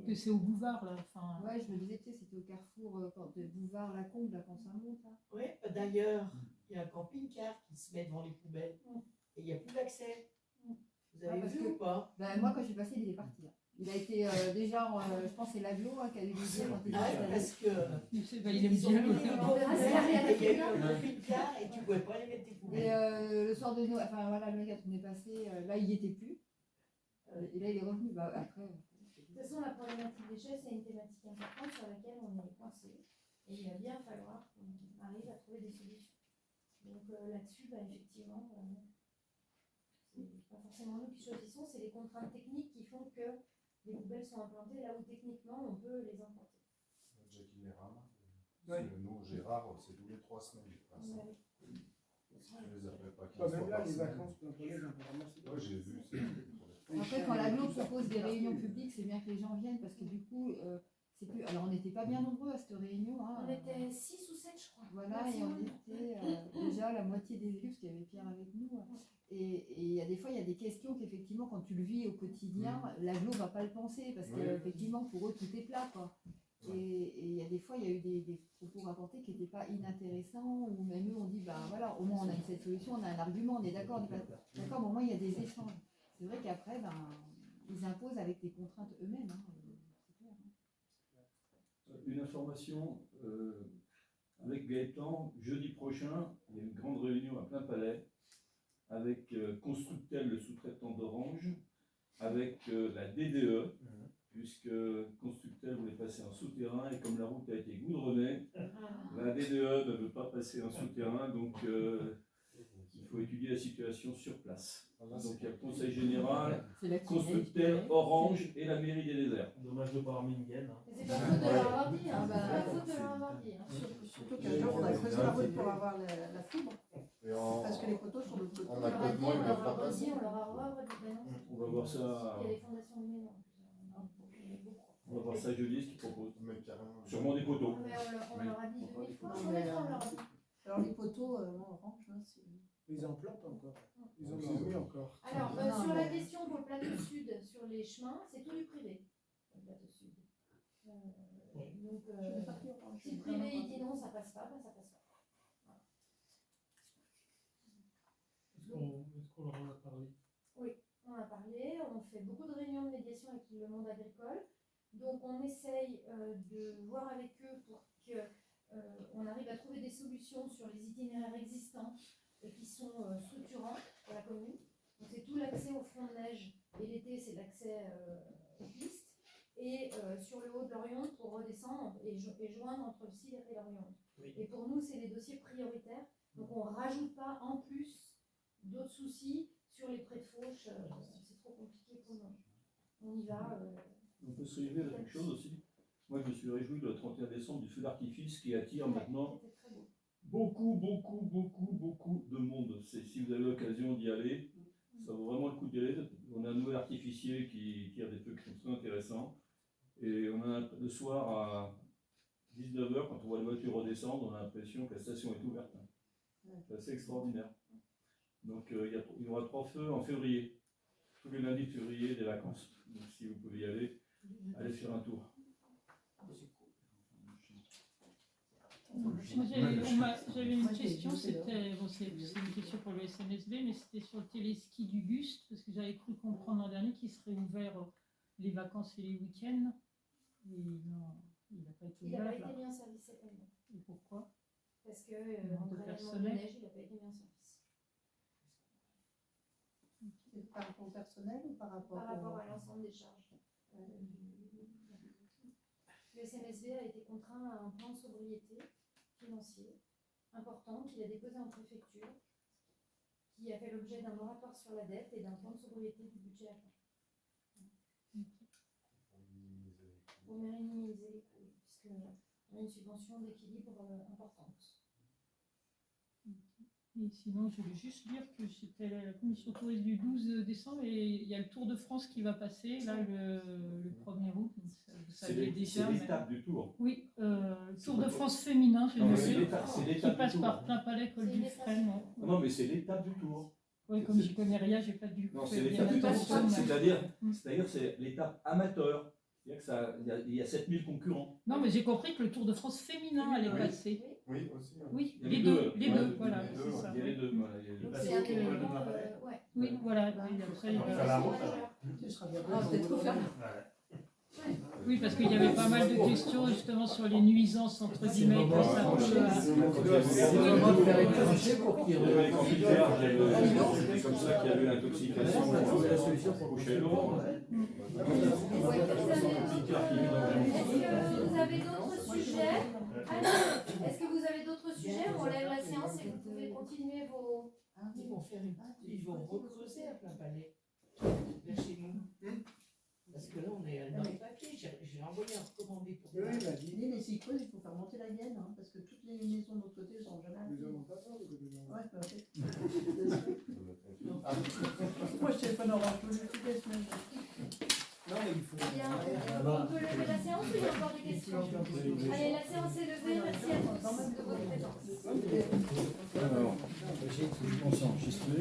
Que c'est au Bouvard, là. Enfin... Ouais, je me disais, c'était au carrefour de Bouvard-la-Combe, là, quand ça monte. Là. Oui, d'ailleurs, il y a un camping-car qui se met devant les poubelles. Et il n'y a plus d'accès. Vous avez vu ou pas? Moi, quand je suis passée, il était parti. Là. Il a été déjà, je pense que c'est l'aglo qui a dû lui dire quand il Ah, était parce que il aime ils ont bien mis le les faire. poubelles, il y a eu un camping-car et tu pouvais pas les mettre tes Et poubelles. le soir de Noël, enfin voilà, le mec quand on est passé, là il y était plus. Et là il est revenu. Bah, après. De toute façon, la problématique des chais, c'est une thématique importante sur laquelle on est coincé. Et il va bien falloir qu'on arrive à trouver des solutions. Donc là-dessus, bah, effectivement, c'est pas forcément nous qui choisissons, c'est les contraintes techniques qui font que les poubelles sont implantées là où techniquement on peut les implanter. Jackie Rama, nous, Gérard, c'est tous les 3 semaines. Ouais. Si tu les appelles pas 15 Même fois là, par les semaine. vacances plaintonnaises, on peut ramasser. Ouais, j'ai vu. Après, quand l'aglo propose des réunions publiques, c'est bien que les gens viennent parce que du coup, c'est plus. Alors, on n'était pas bien nombreux à cette réunion. Hein. On était 6 ou 7, je crois. Voilà, et on était déjà la moitié des élus, parce qu'il y avait Pierre avec nous. Et il y a des fois, il y a des questions qu'effectivement, quand tu le vis au quotidien, l'aglo ne va pas le penser parce qu'effectivement, pour eux, tout est plat. Quoi. Et il y a des fois, il y a eu des propos rapportés qui n'étaient pas inintéressants, ou même eux, on dit, bah voilà, au moins on a cette solution, on a un argument, on est d'accord, on n'est pas d'accord, mais au moins il y a des échanges. C'est vrai qu'après, ben, ils imposent avec des contraintes eux-mêmes. Hein, c'est clair, hein. Une information, avec Gaëtan, jeudi prochain, il y a une grande réunion à plein palais avec Constructel, le sous-traitant d'Orange, avec la DDE, puisque Constructel voulait passer en souterrain et comme la route a été goudronnée, la DDE ne veut pas passer en souterrain, donc il faut étudier la situation sur place. Donc il y a le Conseil général, Constructel, Orange et la mairie des déserts. Dommage de ne pas avoir mis une gaine. C'est pas faute de leur avoir dit, hein. C'est pas faute de leur avoir dit. Surtout qu'un jour, on a creusé la route pour avoir la fibre. Parce que les poteaux sont de l'autre côté. On leur a dit, on leur a redit, on leur a redit. On va voir ça. Il y a les fondations de maison. On va voir ça jeudi, ce qu'ils proposent. Sûrement des poteaux. Mais on leur a dit 2000 fois, on leur a dit. Alors les poteaux, Orange, hein, c'est... Ils en plantent encore. Ils en ont mis encore. Alors, sur la question pour le plateau sud, sur les chemins, c'est tout du privé, le plateau sud. Donc, si le privé il dit non, ça passe pas, ben ça passe pas. Est-ce qu'on leur en a parlé? Oui, on a parlé, on fait beaucoup de réunions de médiation avec le monde agricole. Donc, on essaye de voir avec eux pour qu'on arrive à trouver des solutions sur les itinéraires existants qui sont structurants pour la commune. Donc c'est tout l'accès au front de neige et l'été c'est l'accès aux pistes et sur le haut de l'Orion pour redescendre et joindre entre le Cidre et l'Orion. Oui. Et pour nous c'est les dossiers prioritaires, donc on ne rajoute pas en plus d'autres soucis sur les prés de fauche, c'est trop compliqué pour nous. On y va. On peut se réjouir de quelque chose aussi. Moi je me suis réjoui le 31 décembre du feu d'artifice qui attire maintenant beaucoup de monde. Si vous avez l'occasion d'y aller, ça vaut vraiment le coup d'y aller. On a un nouvel artificier qui tire des feux qui sont très intéressants. Et on a le soir à 19h, quand on voit les voitures redescendre, on a l'impression que la station est ouverte. C'est assez extraordinaire. Donc il y aura 3 feux en février. Tous les lundis de février des vacances. Donc si vous pouvez y aller, allez faire un tour. J'avais une question, c'était c'est une question pour le SNSB, mais c'était sur le téléski du Gust, parce que j'avais cru comprendre l'an dernier qu'il serait ouvert les vacances et les week-ends. Il n'a pas été ouvert. Il n'a pas été mis en service cette année. Et pourquoi? Parce que entre l'événement de neige, il n'a pas été mis en service. C'est par rapport au personnel ou par rapport à l'ensemble des charges. Le SNSB a été contraint à un plan de sobriété financier important qu'il a déposé en préfecture, qui a fait l'objet d'un moratoire sur la dette et d'un plan de sobriété du budget à temps. Pour minimiser les coûts, puisqu'on a une subvention d'équilibre importante. Et sinon, je voulais juste dire que c'était la commission tourisme du 12 décembre et il y a le Tour de France qui va passer, là, le 1er août. Vous savez déjà. C'est l'étape du Tour. Oui, Tour de France féminin, j'ai vu, qui passe par plein palais, col du Frêne. Non, mais c'est l'étape du Tour. Oui, comme je connais rien, j'ai pas dû. Non, c'est l'étape du Tour, c'est-à-dire c'est l'étape amateur. C'est-à-dire qu'il y a 7000 concurrents. Non, mais j'ai compris que le Tour de France féminin allait passer. Oui, aussi. Oui, les deux, voilà. Il y a les deux. C'est un événement Oui, voilà. Et après, Donc, ça la route, Tu seras bien Ah, peut-être trop faire. oui, parce qu'il y avait pas mal de questions justement sur les nuisances entre guillemets que ça peut. C'est le moment de faire étancher pour qu'il Il y avait les camping-cars, c'est comme ça qu'il y a eu l'intoxication au chelot. Vous avez d'autres sujets? Est-ce que vous avez d'autres sujets? On lève la séance et vous pouvez continuer vos... Ils vont faire ils vont recreuser à plein palais, vers chez nous. Parce que là, on est dans les papiers. J'ai envoyé un recommandé pour Oui, bah, l'idée, mais s'ils creusent, il faut faire monter la gaine, hein, parce que toutes les maisons de l'autre côté ne sont jamais arrivées. Ouais, bah, ok. Moi, je téléphone orange toutes les semaines. Non, mais il faut. Bien. On peut lever la séance ou il y a encore des questions? Allez, la séance est levée. Merci à tous de votre présence. Alors, j'ai été enregistré.